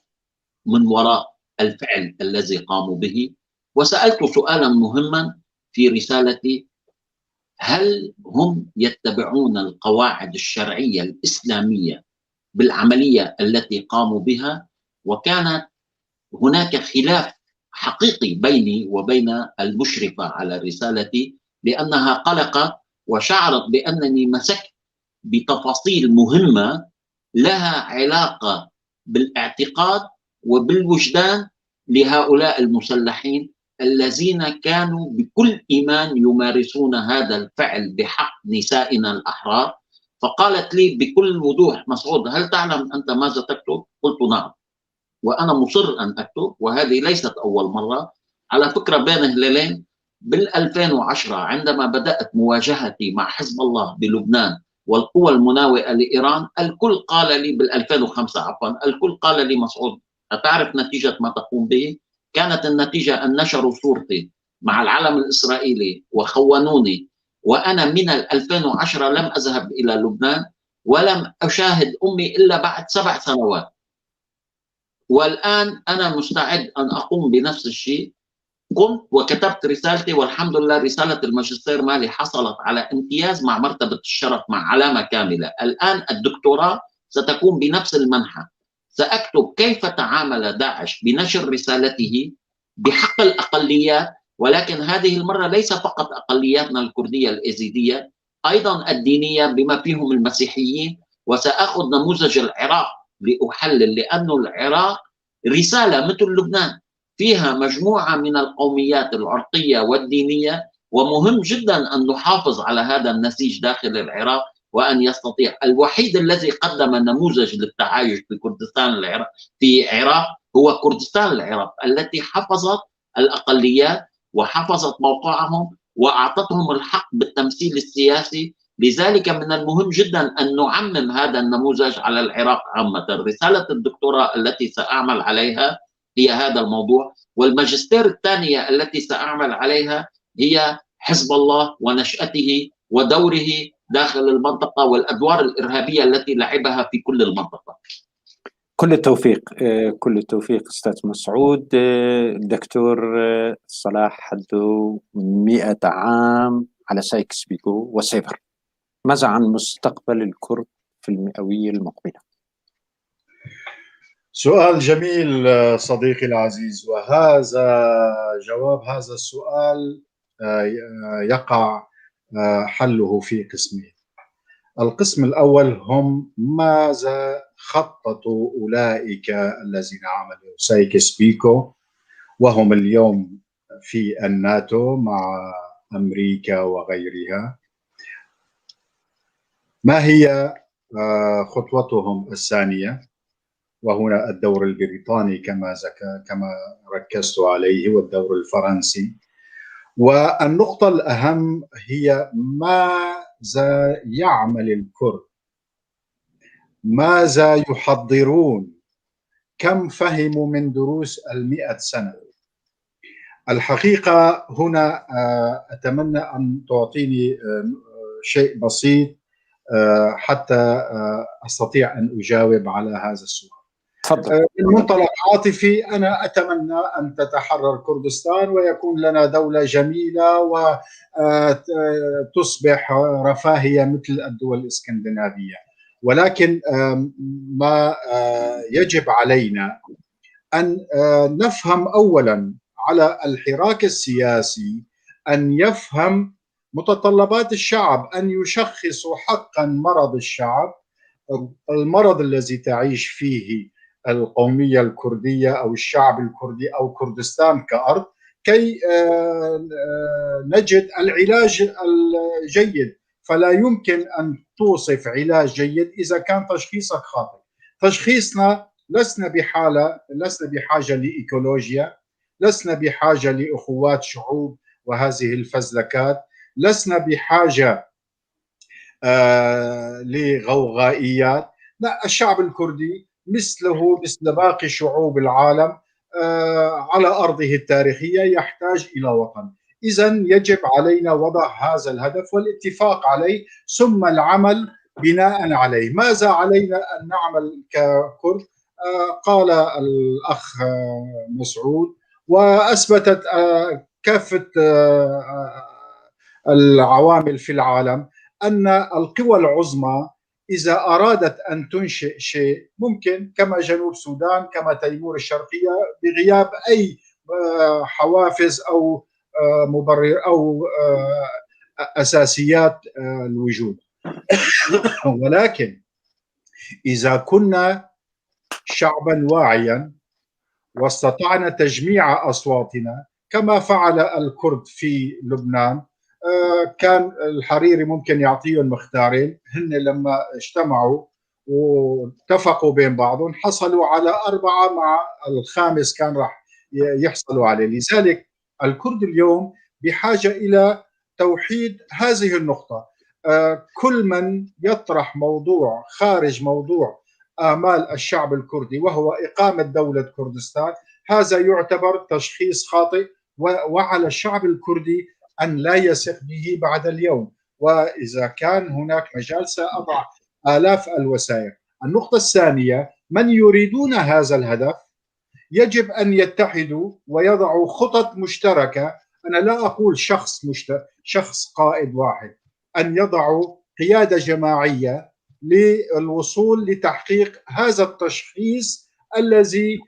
من وراء الفعل الذي قاموا به. وسألت سؤالا مهما في رسالتي: هل هم يتبعون القواعد الشرعية الإسلامية بالعملية التي قاموا بها؟ وكانت هناك خلاف حقيقي بيني وبين المشرفة على رسالتي، لأنها قلقت وشعرت بأنني مسكت بتفاصيل مهمة لها علاقة بالاعتقاد وبالوجدان لهؤلاء المسلحين الذين كانوا بكل إيمان يمارسون هذا الفعل بحق نسائنا الأحرار. فقالت لي بكل وضوح: مسعود، هل تعلم أنت ماذا تكتب؟ قلت نعم، وأنا مصر أن أكتب، وهذه ليست أول مرة. على فكرة، بين هلالين بال2010 عندما بدأت مواجهتي مع حزب الله بلبنان والقوى المناوئة لإيران، الكل قال لي بال2005 عفوا، الكل قال لي: مسعود، أتعرف نتيجة ما تقوم به؟ كانت النتيجة أن نشروا صورتي مع العلم الإسرائيلي وخونوني، وأنا من 2010 لم أذهب إلى لبنان ولم أشاهد أمي إلا بعد 7 سنوات. والآن أنا مستعد أن أقوم بنفس الشيء. قمت وكتبت رسالتي، والحمد لله رسالة الماجستير مالي حصلت على امتياز مع مرتبة الشرف مع علامة كاملة. الآن الدكتوراه ستكون بنفس المنحى. سأكتب كيف تعامل داعش بنشر رسالته بحق الأقليات، ولكن هذه المرة ليس فقط أقلياتنا الكردية الإزيدية، أيضا الدينية بما فيهم المسيحيين. وسأخذ نموذج العراق لأحلل، لأن العراق رسالة مثل لبنان فيها مجموعة من القوميات العرقية والدينية، ومهم جدا أن نحافظ على هذا النسيج داخل العراق، وأن يستطيع. الوحيد الذي قدم نموذج للتعايش في كردستان العراق في عراق هو كردستان العراق، التي حفظت الأقليات وحفظت موقعهم وأعطتهم الحق بالتمثيل السياسي. لذلك من المهم جدا أن نعمم هذا النموذج على العراق عامة. رسالة الدكتوراه التي سأعمل عليها هي هذا الموضوع، والماجستير الثانية التي سأعمل عليها هي حزب الله ونشأته ودوره داخل المنطقة والأدوار الإرهابية التي لعبها في كل المنطقة.
كل التوفيق، كل التوفيق أستاذ مسعود. الدكتور صلاح حدو 100 عام على سايكس بيكو وسيفر، ماذا عن مستقبل الكرد في المئوية المقبلة؟
سؤال جميل صديقي العزيز، وهذا جواب هذا السؤال يقع حله في قسمين. القسم الأول هم ماذا خططوا أولئك الذين عملوا سايكس بيكو وهم اليوم في الناتو مع أمريكا وغيرها، ما هي خطوتهم الثانية، وهنا الدور البريطاني كما ركزت عليه والدور الفرنسي. والنقطة الأهم هي ماذا يعمل الكرد، ماذا يحضرون، كم فهموا من دروس 100 سنة. الحقيقة هنا أتمنى أن تعطيني شيء بسيط حتى أستطيع أن أجاوب على هذا السؤال.
تفضل.
من منطلق عاطفي أنا أتمنى أن تتحرر كردستان ويكون لنا دولة جميلة وتصبح رفاهية مثل الدول الإسكندنافية، ولكن ما يجب علينا أن نفهم أولا على الحراك السياسي أن يفهم متطلبات الشعب، أن يشخصوا حقا مرض الشعب، المرض الذي تعيش فيه القومية الكردية أو الشعب الكردي أو كردستان كأرض، كي نجد العلاج الجيد. فلا يمكن أن توصف علاج جيد إذا كان تشخيصك خاطئ. تشخيصنا لسنا بحاجة لإيكولوجيا، لسنا بحاجة لأخوات شعوب وهذه الفزلكات، لسنا بحاجة لغوغائيات. لا، الشعب الكردي مثله مثل باقي شعوب العالم على أرضه التاريخية يحتاج إلى وطن. إذن يجب علينا وضع هذا الهدف والاتفاق عليه ثم العمل بناء عليه. ماذا علينا أن نعمل ككرد؟ قال الأخ مسعود وأثبتت كافة العوامل في العالم أن القوى العظمى إذا أرادت أن تنشئ شيء ممكن، كما جنوب السودان، كما تيمور الشرقية، بغياب أي حوافز أو مبرر أو أساسيات الوجود. ولكن إذا كنا شعبا واعيا واستطعنا تجميع أصواتنا كما فعل الكرد في لبنان، كان الحريري ممكن يعطيهم مختارين، هن لما اجتمعوا واتفقوا بين بعضهم حصلوا على 4 مع الخامس كان راح يحصلوا عليه. لذلك الكرد اليوم بحاجة إلى توحيد هذه النقطة. كل من يطرح موضوع خارج موضوع آمال الشعب الكردي وهو إقامة دولة كردستان، هذا يعتبر تشخيص خاطئ، وعلى الشعب الكردي أن لا يثق به بعد اليوم. وإذا كان هناك مجال سأضع آلاف الوسائل. النقطة الثانية، من يريدون هذا الهدف يجب أن يتحدوا ويضعوا خطط مشتركة. أنا لا أقول شخص قائد واحد، أن يضعوا قيادة جماعية للوصول لتحقيق هذا التشخيص الذي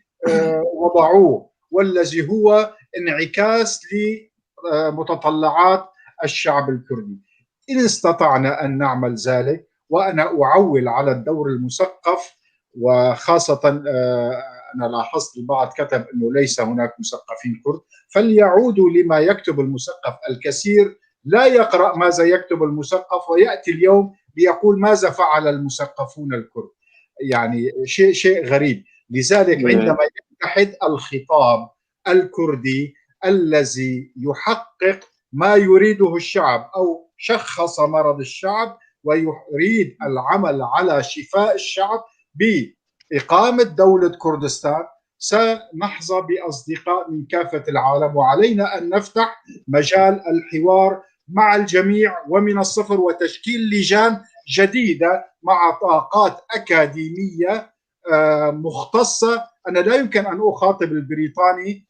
وضعوه والذي هو انعكاس لمتطلعات الشعب الكردي. إن استطعنا أن نعمل ذلك، وأنا أعول على الدور المثقف، وخاصة أنا لاحظت البعض كتب أنه ليس هناك مثقفين كرد، فليعودوا لما يكتب المثقف. الكثير لا يقرأ ماذا يكتب المثقف ويأتي اليوم ليقول ماذا فعل المثقفون الكرد. يعني شيء غريب. لذلك عندما يتحد الخطاب الكردي الذي يحقق ما يريده الشعب أو شخص مرض الشعب ويريد العمل على شفاء الشعب بإقامة دولة كردستان، سنحظى بأصدقاء من كافة العالم. وعلينا أن نفتح مجال الحوار مع الجميع ومن الصفر، وتشكيل لجان جديدة مع طاقات أكاديمية مختصة. أنا لا يمكن أن أخاطب البريطاني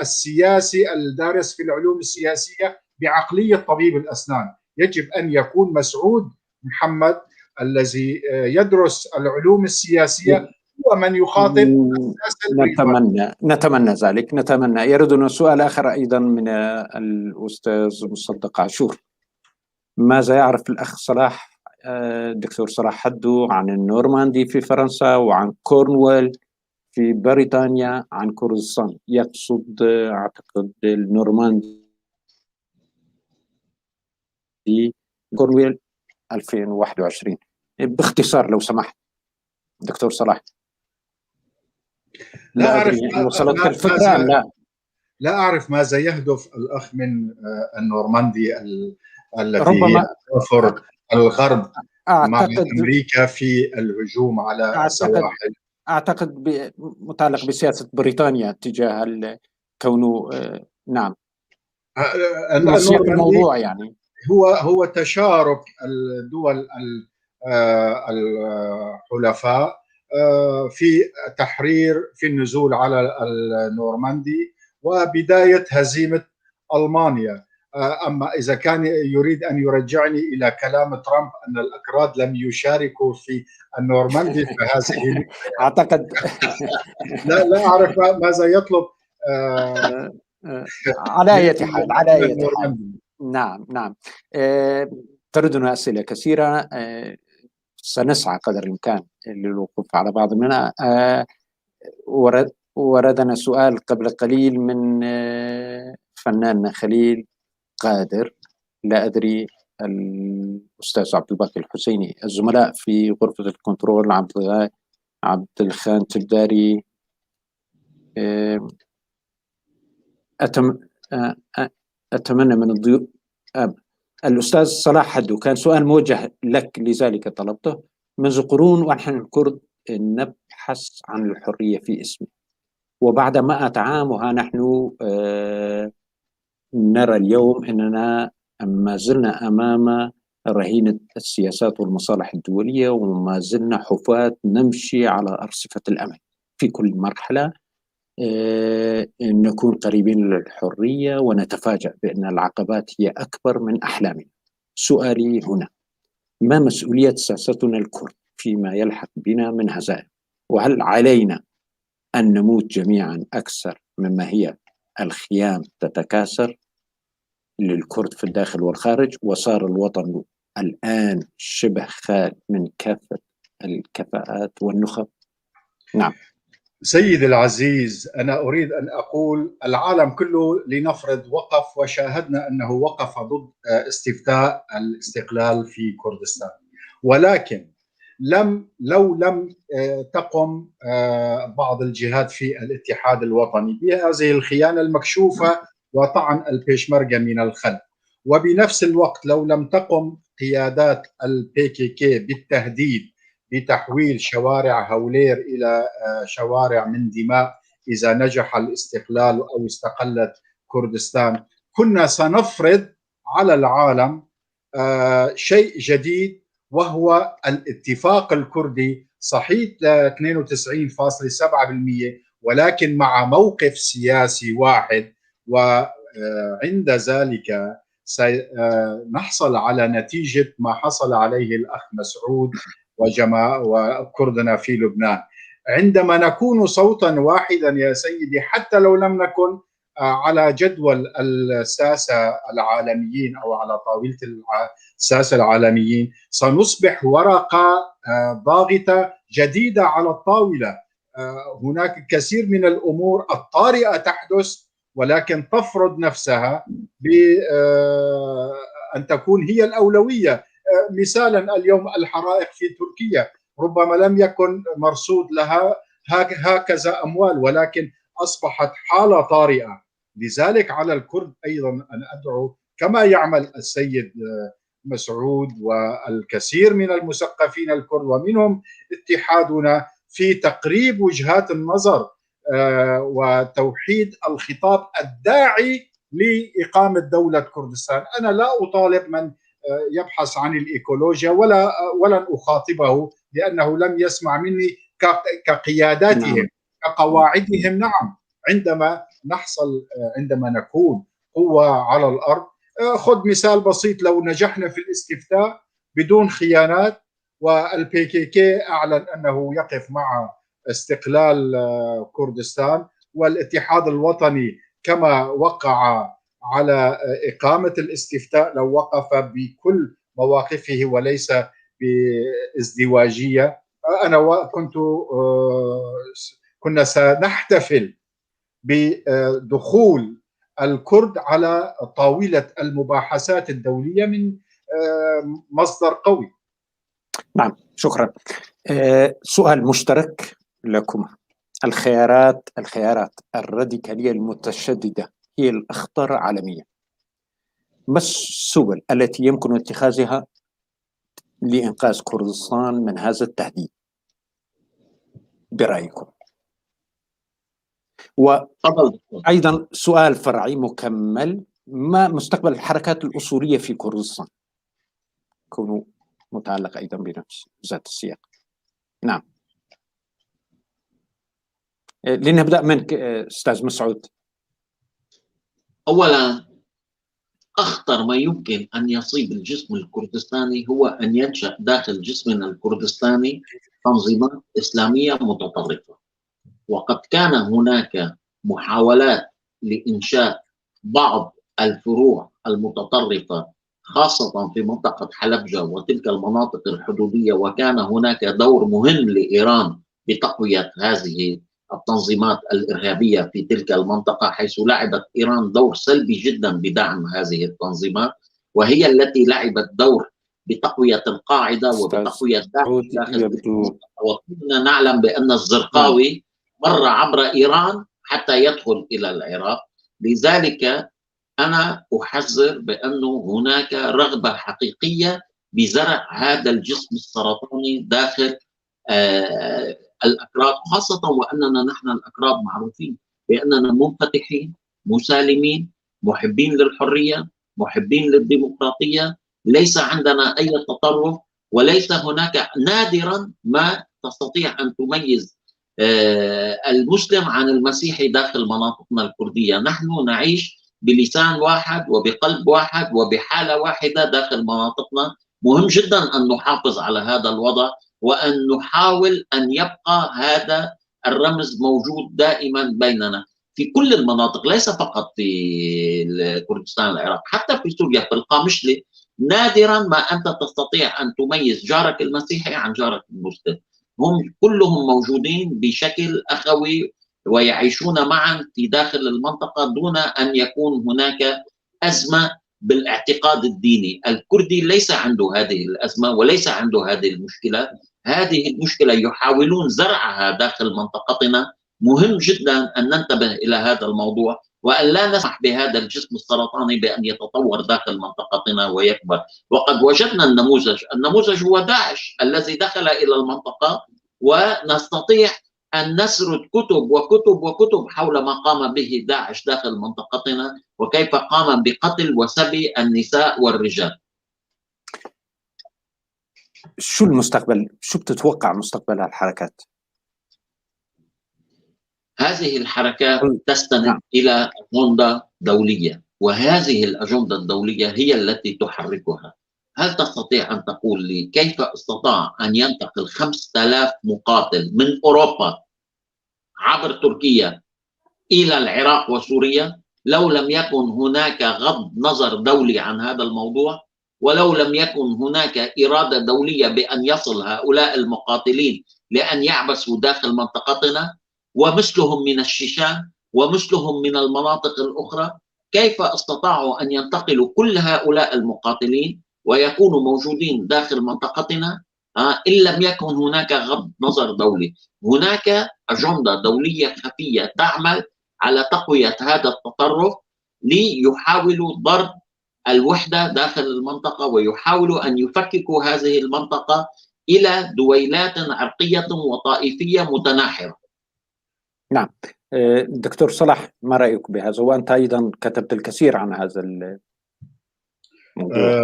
السياسي الدارس في العلوم السياسية بعقلية طبيب الأسنان. يجب أن يكون مسعود محمد الذي يدرس العلوم السياسية هو من يخاطب السياسة البريطانية.
نتمنى ذلك، نتمنى. يردنا سؤال آخر أيضا من الأستاذ مصدق عاشور. ماذا يعرف الأخ صلاح، الدكتور صلاح حدو، عن النورماندي في فرنسا وعن كورنويل في بريطانيا عن كردستان؟ يقصد أعتقد النورماندي كورنويل 2021. باختصار لو سمحت دكتور صلاح.
لا أعرف
وصلتك الفكرة؟
لا أعرف ماذا يهدف الأخ من النورماندي التي
ربما
توفر الغرب مع
أعتقد
أمريكا في الهجوم على السواحل.
أعتقد متعلق بسياسة بريطانيا تجاه كونه نعم نسيت الموضوع يعني.
هو تشارك الدول الحلفاء في تحرير، في النزول على النورماندي وبداية هزيمة ألمانيا. أما إذا كان يريد أن يرجعني إلى كلام ترامب أن الأكراد لم يشاركوا في النورماندي فهذه
أعتقد
لا أعرف ماذا يطلب.
على أي حال، على أي حال، نعم نعم. تردنا أسئلة كثيرة، سنسعى قدر الإمكان للوقوف على بعض منها. وردنا سؤال قبل قليل من فناننا خليل قادر، لا أدري الأستاذ عبد الباقي الحسيني، الزملاء في غرفة الكنترول عبد الخان تبداري، أتمنى من الضيوف الأستاذ صلاح حدو، كان سؤال موجه لك لذلك طلبته. منذ قرون ونحن الكرد نبحث عن الحرية في اسمه، وبعد 100 عام وها نحن نرى اليوم أننا ما زلنا أمام رهينة السياسات والمصالح الدولية، وما زلنا حفاة نمشي على أرصفة الأمل. في كل مرحلة نكون قريبين للحرية ونتفاجأ بأن العقبات هي أكبر من أحلامنا. سؤالي هنا: ما مسؤولية ساستنا الكرد فيما يلحق بنا من هزائم؟ وهل علينا أن نموت جميعا أكثر مما هي الخيام تتكاثر للكرد في الداخل والخارج، وصار الوطن الآن شبه خال من كافة الكفاءات والنخب؟ نعم
سيد العزيز، أنا أريد أن أقول العالم كله لنفرض وقف، وشاهدنا أنه وقف ضد استفتاء الاستقلال في كردستان، ولكن لو لم تقم بعض الجهات في الاتحاد الوطني بهذه الخيانة المكشوفة وطعن البيشمركة من الخلف، وبنفس الوقت لو لم تقم قيادات الPKK بالتهديد بتحويل شوارع هولير إلى شوارع من دماء إذا نجح الاستقلال أو استقلت كردستان، كنا سنفرض على العالم شيء جديد، وهو الاتفاق الكردي، صحيح 92.7%، ولكن مع موقف سياسي واحد، وعند ذلك سنحصل على نتيجة ما حصل عليه الأخ مسعود وجماعة وكردنا في لبنان. عندما نكون صوتا واحدا يا سيدي، حتى لو لم نكن على جدول الساسة العالميين أو على طاولة الساسة العالميين، سنصبح ورقة ضاغطة جديدة على الطاولة. هناك كثير من الأمور الطارئة تحدث، ولكن تفرض نفسها بأن تكون هي الأولوية. مثالا اليوم الحرائق في تركيا ربما لم يكن مرصود لها هكذا أموال، ولكن أصبحت حالة طارئة. لذلك على الكرد أيضا أن أدعو كما يعمل السيد مسعود والكثير من المثقفين الكرد ومنهم اتحادنا في تقريب وجهات النظر وتوحيد الخطاب الداعي لإقامة دولة كردستان. أنا لا أطالب من يبحث عن الإيكولوجيا ولن أخاطبه لأنه لم يسمع مني كقياداتهم كقواعدهم. نعم، عندما نكون قوة على الأرض، خذ مثال بسيط: لو نجحنا في الاستفتاء بدون خيانات والPKK أعلن أنه يقف مع استقلال كردستان، والاتحاد الوطني كما وقع على إقامة الاستفتاء لو وقف بكل مواقفه وليس بازدواجية، كنا سنحتفل بدخول الكرد على طاولة المباحثات الدولية من مصدر قوي.
نعم، شكرا. سؤال مشترك لكم: الخيارات الراديكالية المتشددة هي الأخطر عالميا، ما السبل التي يمكن اتخاذها لإنقاذ كردستان من هذا التهديد برأيكم؟ وأيضا سؤال فرعي مكمل: ما مستقبل الحركات الأصولية في كردستان؟ يكون متعلق أيضا بنفس ذات السياق. نعم، لنبدأ منك أستاذ مسعود.
أولا، أخطر ما يمكن أن يصيب الجسم الكردستاني هو أن ينشأ داخل جسمنا الكردستاني تنظيمات إسلامية متطرفة. وقد كان هناك محاولات لإنشاء بعض الفروع المتطرفة خاصة في منطقة حلبجة وتلك المناطق الحدودية، وكان هناك دور مهم لإيران بتقوية هذه التنظيمات الإرهابية في تلك المنطقة، حيث لعبت إيران دور سلبي جدا بدعم هذه التنظيمات، وهي التي لعبت دور بتقوية القاعدة وبتقوية داعش داخل تلك المنطقة. وكنا نعلم بأن الزرقاوي مر عبر إيران حتى يدخل إلى العراق. لذلك أنا أحذر بأنه هناك رغبة حقيقية بزرع هذا الجسم السرطاني داخل الأكراد، خاصة وأننا نحن الأكراد معروفين بأننا منفتحين، مسالمين، محبين للحرية، محبين للديمقراطية، ليس عندنا أي تطرف، وليس هناك نادرا ما تستطيع أن تميز المسلم عن المسيحي داخل مناطقنا الكردية. نحن نعيش بلسان واحد وبقلب واحد وبحالة واحدة داخل مناطقنا. مهم جدا أن نحافظ على هذا الوضع وأن نحاول أن يبقى هذا الرمز موجود دائما بيننا في كل المناطق، ليس فقط في كردستان العراق، حتى في سوريا في القامشلي نادرا ما أنت تستطيع أن تميز جارك المسيحي عن جارك المسلم. هم كلهم موجودين بشكل أخوي ويعيشون معا في داخل المنطقة دون أن يكون هناك أزمة بالاعتقاد الديني. الكردي ليس عنده هذه الأزمة وليس عنده هذه المشكلة. هذه المشكلة يحاولون زرعها داخل منطقتنا. مهم جدا أن ننتبه إلى هذا الموضوع وأن لا نسمح بهذا الجسم السرطاني بأن يتطور داخل منطقتنا ويكبر. وقد وجدنا النموذج هو داعش الذي دخل إلى المنطقة، ونستطيع أن نسرد كتب وكتب وكتب حول ما قام به داعش داخل منطقتنا وكيف قام بقتل وسبي النساء والرجال.
شو المستقبل؟ شو بتتوقع مستقبل هالحركات؟
هذه الحركات تستند إلى أجندة دولية، وهذه الأجندة الدولية هي التي تحركها. هل تستطيع أن تقول لي كيف استطاع أن ينتقل 5000 مقاتل من أوروبا عبر تركيا إلى العراق وسوريا لو لم يكن هناك غض نظر دولي عن هذا الموضوع، ولو لم يكن هناك إرادة دولية بأن يصل هؤلاء المقاتلين لأن يعبثوا داخل منطقتنا ومثلهم من الشيشان ومثلهم من المناطق الأخرى؟ كيف استطاعوا أن ينتقلوا كل هؤلاء المقاتلين ويكونوا موجودين داخل منطقتنا إن لم يكن هناك غض نظر دولي؟ هناك أجندة دولية خفية تعمل على تقوية هذا التطرف ليحاولوا ضرب الوحدة داخل المنطقة ويحاولوا أن يفككوا هذه المنطقة إلى دويلات عرقية وطائفية متناحرة.
نعم، دكتور صلاح، ما رأيك بهذا؟ وأنت أيضا كتبت الكثير عن هذا الموضوع.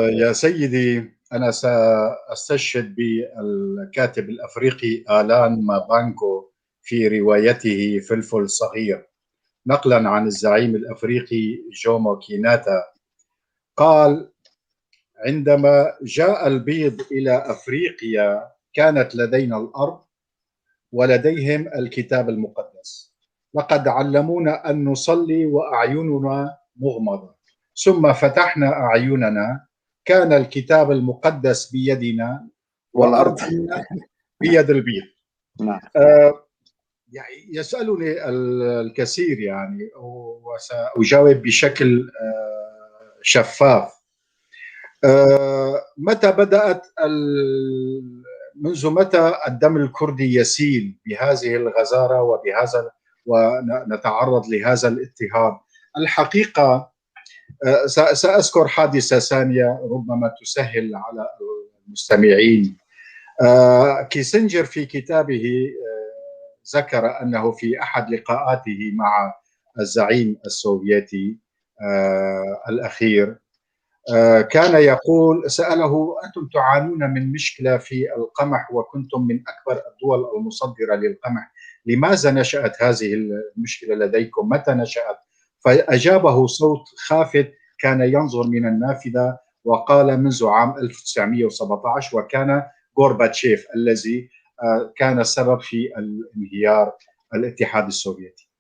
يا سيدي، أنا سأستشهد بالكاتب الأفريقي آلان مابانكو في روايته فلفل صغير، نقلا عن الزعيم الأفريقي جومو كيناتا. قال: عندما جاء البيض إلى أفريقيا كانت لدينا الأرض ولديهم الكتاب المقدس. لقد علمونا أن نصلي وأعيننا مغمضة، ثم فتحنا أعيننا كان الكتاب المقدس بيدنا والأرض بيد البيض. يعني يسألني الكثير يعني، وسأجاوب بشكل شفاف. متى بدأت منذ متى الدم الكردي يسيل بهذه الغزارة وبهذا ونتعرض لهذا الاضطهاد؟ الحقيقة سأذكر حادثة ثانية ربما تسهل على المستمعين. كيسنجر في كتابه ذكر أنه في أحد لقاءاته مع الزعيم السوفيتي الأخير كان يقول، سأله: أنتم تعانون من مشكلة في القمح وكنتم من أكبر الدول المصدرة للقمح، لماذا نشأت هذه المشكلة لديكم؟ متى نشأت؟ فأجابه صوت خافت كان ينظر من النافذة وقال: منذ عام 1917، وكان غورباتشيف الذي كان السبب في انهيار الاتحاد السوفيتي.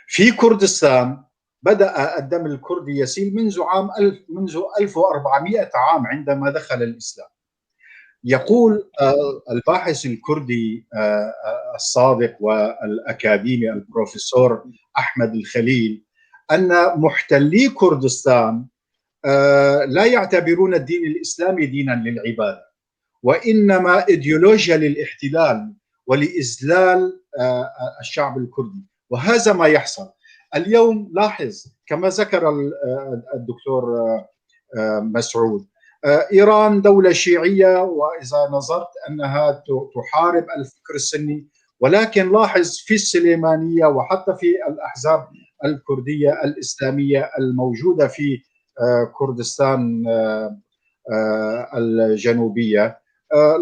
في كردستان بدأ الدم الكردي يسيل منذ 1400 عام عندما دخل الإسلام. يقول الباحث الكردي الصادق والأكاديمي البروفيسور أحمد الخليل أن محتلي كردستان لا يعتبرون الدين الإسلامي دينا للعبادة، وإنما إيديولوجيا للاحتلال ولإذلال الشعب الكردي. وهذا ما يحصل اليوم. لاحظ كما ذكر الدكتور مسعود، إيران دولة شيعية، وإذا نظرت أنها تحارب الفكر السني، ولكن لاحظ في السليمانية وحتى في الأحزاب الكردية الإسلامية الموجودة في كردستان الجنوبية،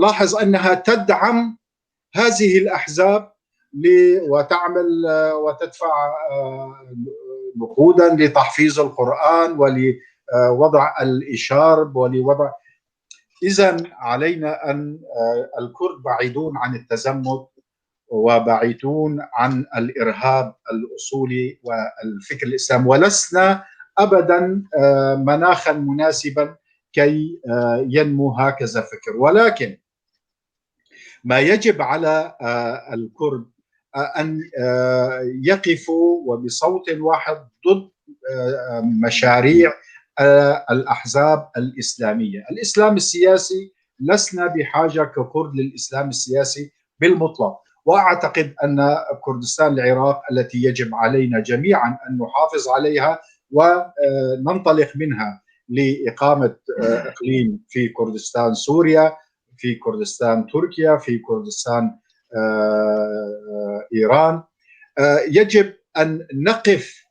لاحظ أنها تدعم هذه الأحزاب وتعمل وتدفع نقودا لتحفيظ القرآن ولوضع الإشارب ولوضع. إذن علينا أن الكرد بعيدون عن التزمت وبعيدون عن الإرهاب الأصولي والفكر الإسلامي، ولسنا أبدا مناخا مناسبا كي ينمو هكذا فكر. ولكن ما يجب على الكرد أن يقفوا وبصوت واحد ضد مشاريع الأحزاب الإسلامية. الإسلام السياسي لسنا بحاجة ككرد للإسلام السياسي بالمطلق، وأعتقد أن كردستان العراق التي يجب علينا جميعا أن نحافظ عليها وننطلق منها لإقامة إقليم في كردستان سوريا، في كردستان تركيا، في كردستان إيران. يجب أن نقف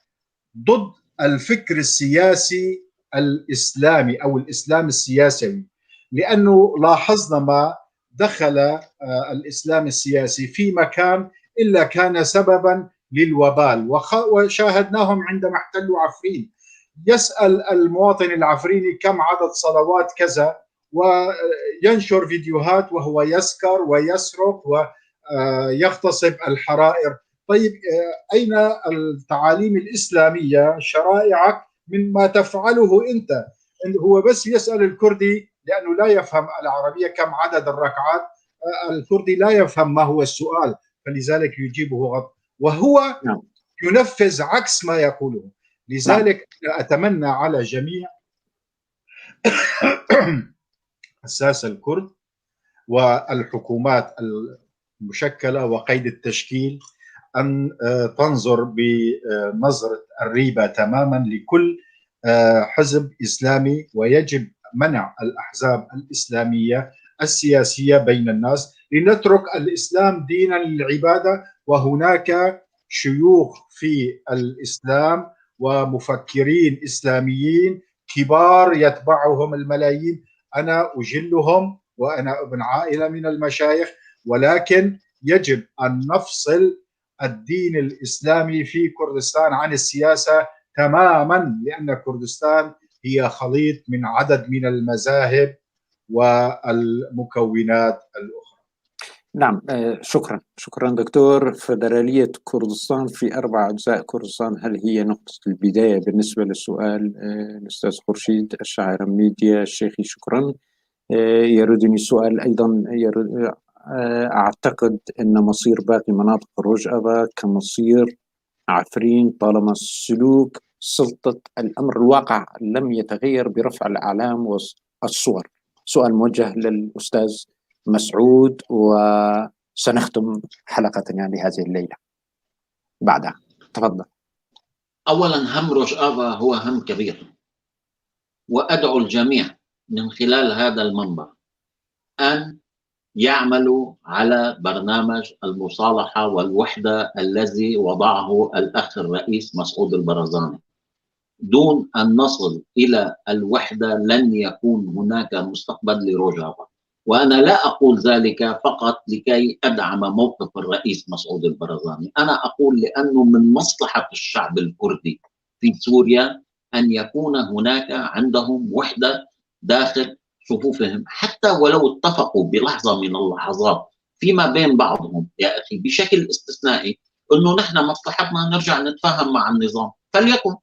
ضد الفكر السياسي الإسلامي أو الإسلام السياسي، لأنه لاحظنا ما دخل الإسلام السياسي في مكان إلا كان سببا للوبال، وشاهدناهم عندما احتلوا عفرين. يسأل المواطن العفريني كم عدد صلوات كذا، وينشر فيديوهات وهو يسكر ويسرق ويغتصب الحرائر. طيب أين التعاليم الإسلامية شرائعك مما تفعله أنت؟ هو بس يسأل الكردي لأنه لا يفهم العربية كم عدد الركعات، الكردي لا يفهم ما هو السؤال، فلذلك يجيبه غلط وهو ينفذ عكس ما يقوله. لذلك أتمنى على جميع الساسة الكرد والحكومات المشكلة وقيد التشكيل أن تنظر بنظرة الريبة تماما لكل حزب إسلامي، ويجب منع الأحزاب الإسلامية السياسية بين الناس لنترك الإسلام دينا للعبادة. وهناك شيوخ في الإسلام ومفكرين إسلاميين كبار يتبعهم الملايين، أنا أجلهم وأنا ابن عائلة من المشايخ، ولكن يجب أن نفصل الدين الإسلامي في كردستان عن السياسة تماما، لأن كردستان هي خليط من عدد من المذاهب والمكونات الأخرى.
نعم، شكرا دكتور. فدرالية كردستان في 4 أجزاء كردستان، هل هي نقطة البداية بالنسبة للسؤال الأستاذ خورشيد الشاعر ميديا الشيخي؟ شكرا. يردني سؤال أيضا، أعتقد أن مصير باقي مناطق روجأبة كمصير عفرين طالما السلوك سلطة الأمر الواقع لم يتغير برفع الأعلام والصور. سؤال موجه للأستاذ مسعود، وسنختم حلقتنا لهذه الليلة بعدها. تفضل.
أولا، هم روجأبة هو هم كبير، وأدعو الجميع من خلال هذا المنبر أن يعملوا على برنامج المصالحة والوحدة الذي وضعه الأخ الرئيس مسعود البرزاني. دون أن نصل إلى الوحدة لن يكون هناك مستقبل لروجافا. وأنا لا أقول ذلك فقط لكي أدعم موقف الرئيس مسعود البرزاني، أنا أقول لأنه من مصلحة الشعب الكردي في سوريا أن يكون هناك عندهم وحدة داخل صفوفهم، حتى ولو اتفقوا بلحظة من اللحظات فيما بين بعضهم يا أخي بشكل استثنائي أنه نحن مصلحتنا نرجع نتفاهم مع النظام، فليكن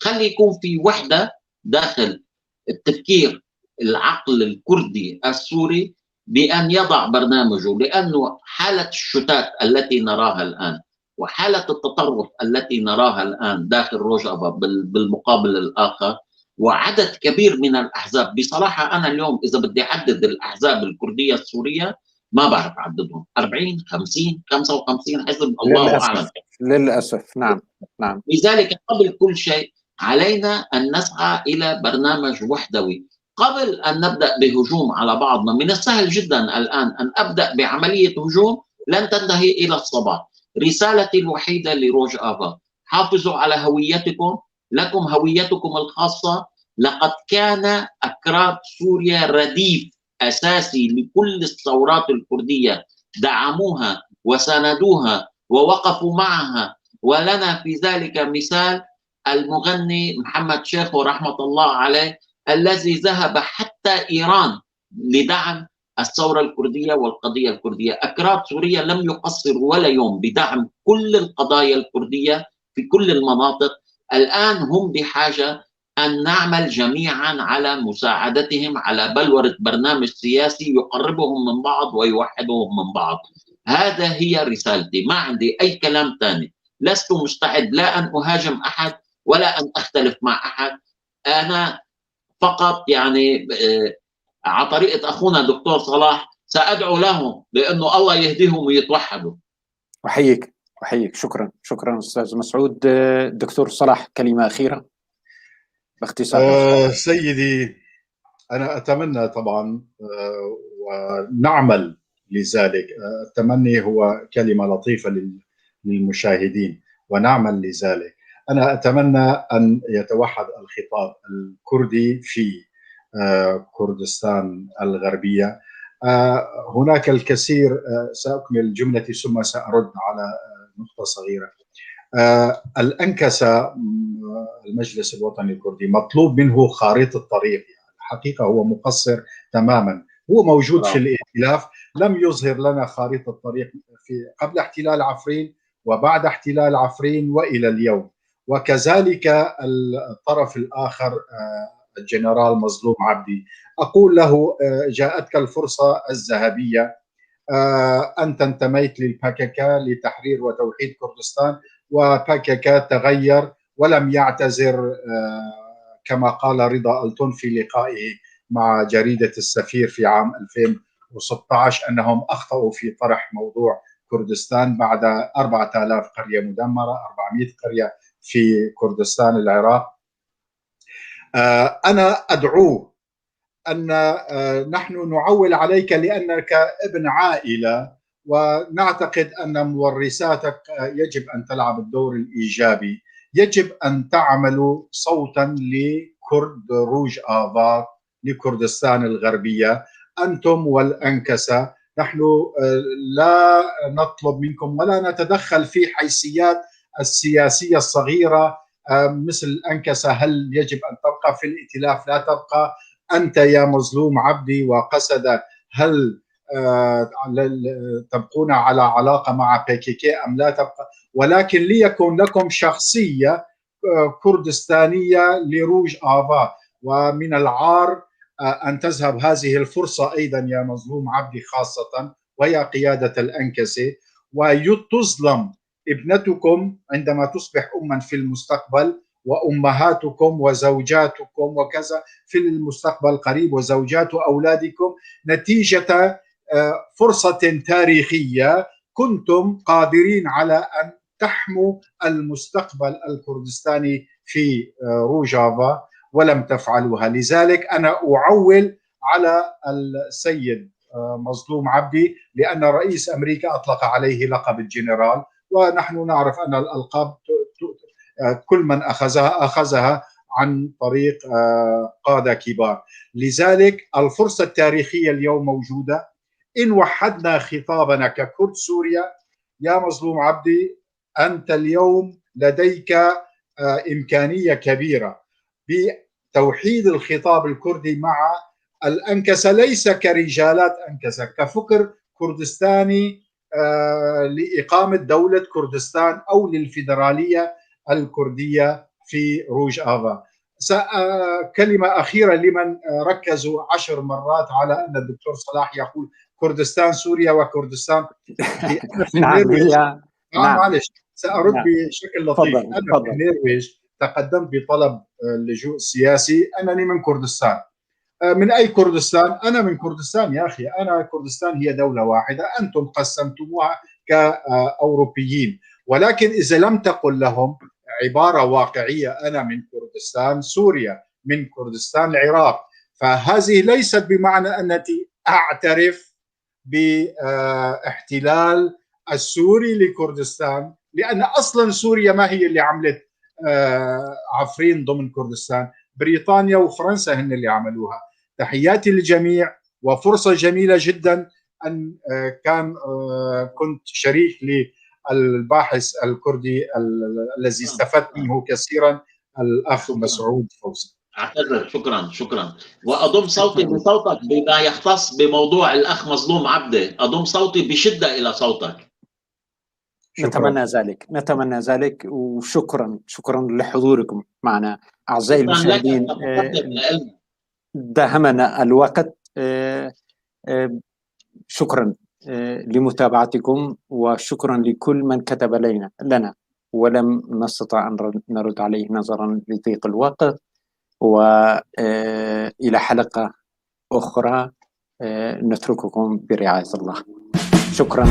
خلي يكون في وحدة داخل التفكير العقل الكردي السوري بأن يضع برنامجه، لأنه حالة الشتات التي نراها الآن وحالة التطرف التي نراها الآن داخل روجافا بالمقابل الآخر، وعدد كبير من الأحزاب. بصراحة أنا اليوم إذا بدي أعدد الأحزاب الكردية السورية ما بعرف أعددهم، 40 50 55 حزب، الله أعلم.
للأسف نعم.
لذلك قبل كل شيء علينا أن نسعى إلى برنامج وحدوي. قبل أن نبدأ بهجوم على بعضنا، من السهل جدا الآن أن أبدأ بعملية هجوم لن تنتهي إلى الصباح. رسالتي الوحيدة لروجافا: حافظوا على هويتكم، لكم هويتكم الخاصة. لقد كان أكراد سوريا رديف أساسي لكل الثورات الكردية، دعموها وساندوها ووقفوا معها، ولنا في ذلك مثال المغني محمد شيخ رحمة الله عليه الذي ذهب حتى إيران لدعم الثورة الكردية والقضية الكردية. أكراد سوريا لم يقصروا ولا يوم بدعم كل القضايا الكردية في كل المناطق. الآن هم بحاجة أن نعمل جميعا على مساعدتهم على بلورة برنامج سياسي يقربهم من بعض ويوحدهم من بعض. هذا هي رسالتي، ما عندي أي كلام ثاني. لست مستعد لا أن أهاجم أحد ولا أن أختلف مع أحد. أنا فقط يعني على طريقة أخونا دكتور صلاح سأدعو لهم بأنه الله يهديهم ويتوحدوا.
أحييك. شكرا أستاذ مسعود. دكتور صلاح، كلمة أخيرة باختصار.
سيدي، أنا أتمنى طبعا ونعمل لذلك. التمني هو كلمة لطيفة للمشاهدين، ونعمل لذلك. أنا أتمنى أن يتوحد الخطاب الكردي في كردستان الغربية. هناك الكثير، سأكمل جملتي ثم سأرد على نقطة صغيرة. الأنكسة، المجلس الوطني الكردي، مطلوب منه خارطة طريق. الحقيقة هو مقصر تماما، هو موجود في الائتلاف، لم يظهر لنا خارطة طريق قبل احتلال عفرين وبعد احتلال عفرين وإلى اليوم. وكذلك الطرف الآخر الجنرال مظلوم عبدي، أقول له جاءتك الفرصة الذهبية، أنت انتميت للباككا لتحرير وتوحيد كردستان، وباككا تغير ولم يعتذر كما قال رضا ألتون في لقائه مع جريدة السفير في عام 2016 أنهم أخطأوا في طرح موضوع كردستان بعد 4000 قرية مدمرة، 400 قرية في كردستان العراق. أنا أدعوه أن نحن نعول عليك لأنك ابن عائلة، ونعتقد أن مورثاتك يجب أن تلعب الدور الإيجابي. يجب أن تعملوا صوتا لكرد روجافا، لكردستان الغربية، أنتم والأنكسة. نحن لا نطلب منكم ولا نتدخل في حيثيات السياسية الصغيرة مثل الأنكسة، هل يجب أن تبقى في الائتلاف لا تبقى، أنت يا مظلوم عبدي وقسد هل تبقون على علاقة مع بيكيكي أم لا تبقى. ولكن ليكن لكم شخصية كردستانية لروجافا، ومن العار أن تذهب هذه الفرصة أيضا يا مظلوم عبدي خاصة ويا قيادة الأنكسة، وتظلم ابنتكم عندما تصبح أما في المستقبل، وأمهاتكم وزوجاتكم وكذا في المستقبل القريب، وزوجات أولادكم، نتيجة فرصة تاريخية كنتم قادرين على أن تحموا المستقبل الكردستاني في روجافا ولم تفعلوها. لذلك أنا أعول على السيد مظلوم عبدي لأن رئيس أمريكا أطلق عليه لقب الجنرال، ونحن نعرف أن الألقاب كل من أخذها عن طريق قادة كبار. لذلك الفرصة التاريخية اليوم موجودة. إن وحدنا خطابنا ككرد سوريا، يا مظلوم عبدي، أنت اليوم لديك إمكانية كبيرة بتوحيد الخطاب الكردي مع الأنكسة، ليس كرجالات أنكسة، كفكر كردستاني لإقامة دولة كردستان أو للفيدرالية الكردية في روج آفا. كلمة أخيرة لمن ركزوا 10 مرات على أن الدكتور صلاح يقول كردستان سوريا وكردستان في النرويج. معلش سأرد بشكل لطيف. أنا في النرويج تقدمت بطلب اللجوء السياسي. أنني من كردستان. من أي كردستان؟ أنا من كردستان يا أخي. أنا كردستان هي دولة واحدة، أنتم قسمتموها كأوروبيين. ولكن إذا لم تقل لهم عبارة واقعية أنا من كردستان سوريا، من كردستان العراق، فهذه ليست بمعنى أنني أعترف باحتلال السوري لكردستان، لأن أصلا سوريا ما هي اللي عملت عفرين ضمن كردستان، بريطانيا وفرنسا هن اللي عملوها. تحياتي للجميع، وفرصة جميلة جدا أن كنت شريك للباحث الكردي الذي استفدت منه كثيرا، الأخ مسعود فوزي.
أعتذر. شكرا. وأضم صوتي بصوتك بما يختص بموضوع الأخ مظلوم عبده. أضم صوتي بشدة إلى صوتك.
نتمنى ذلك وشكرا لحضوركم معنا أعزائي المشاهدين. داهمنا الوقت. شكرا لمتابعتكم، وشكرا لكل من كتب لنا ولم نستطع أن نرد عليه نظرا لضيق الوقت. وإلى حلقة أخرى نترككم برعاية الله. شكرا.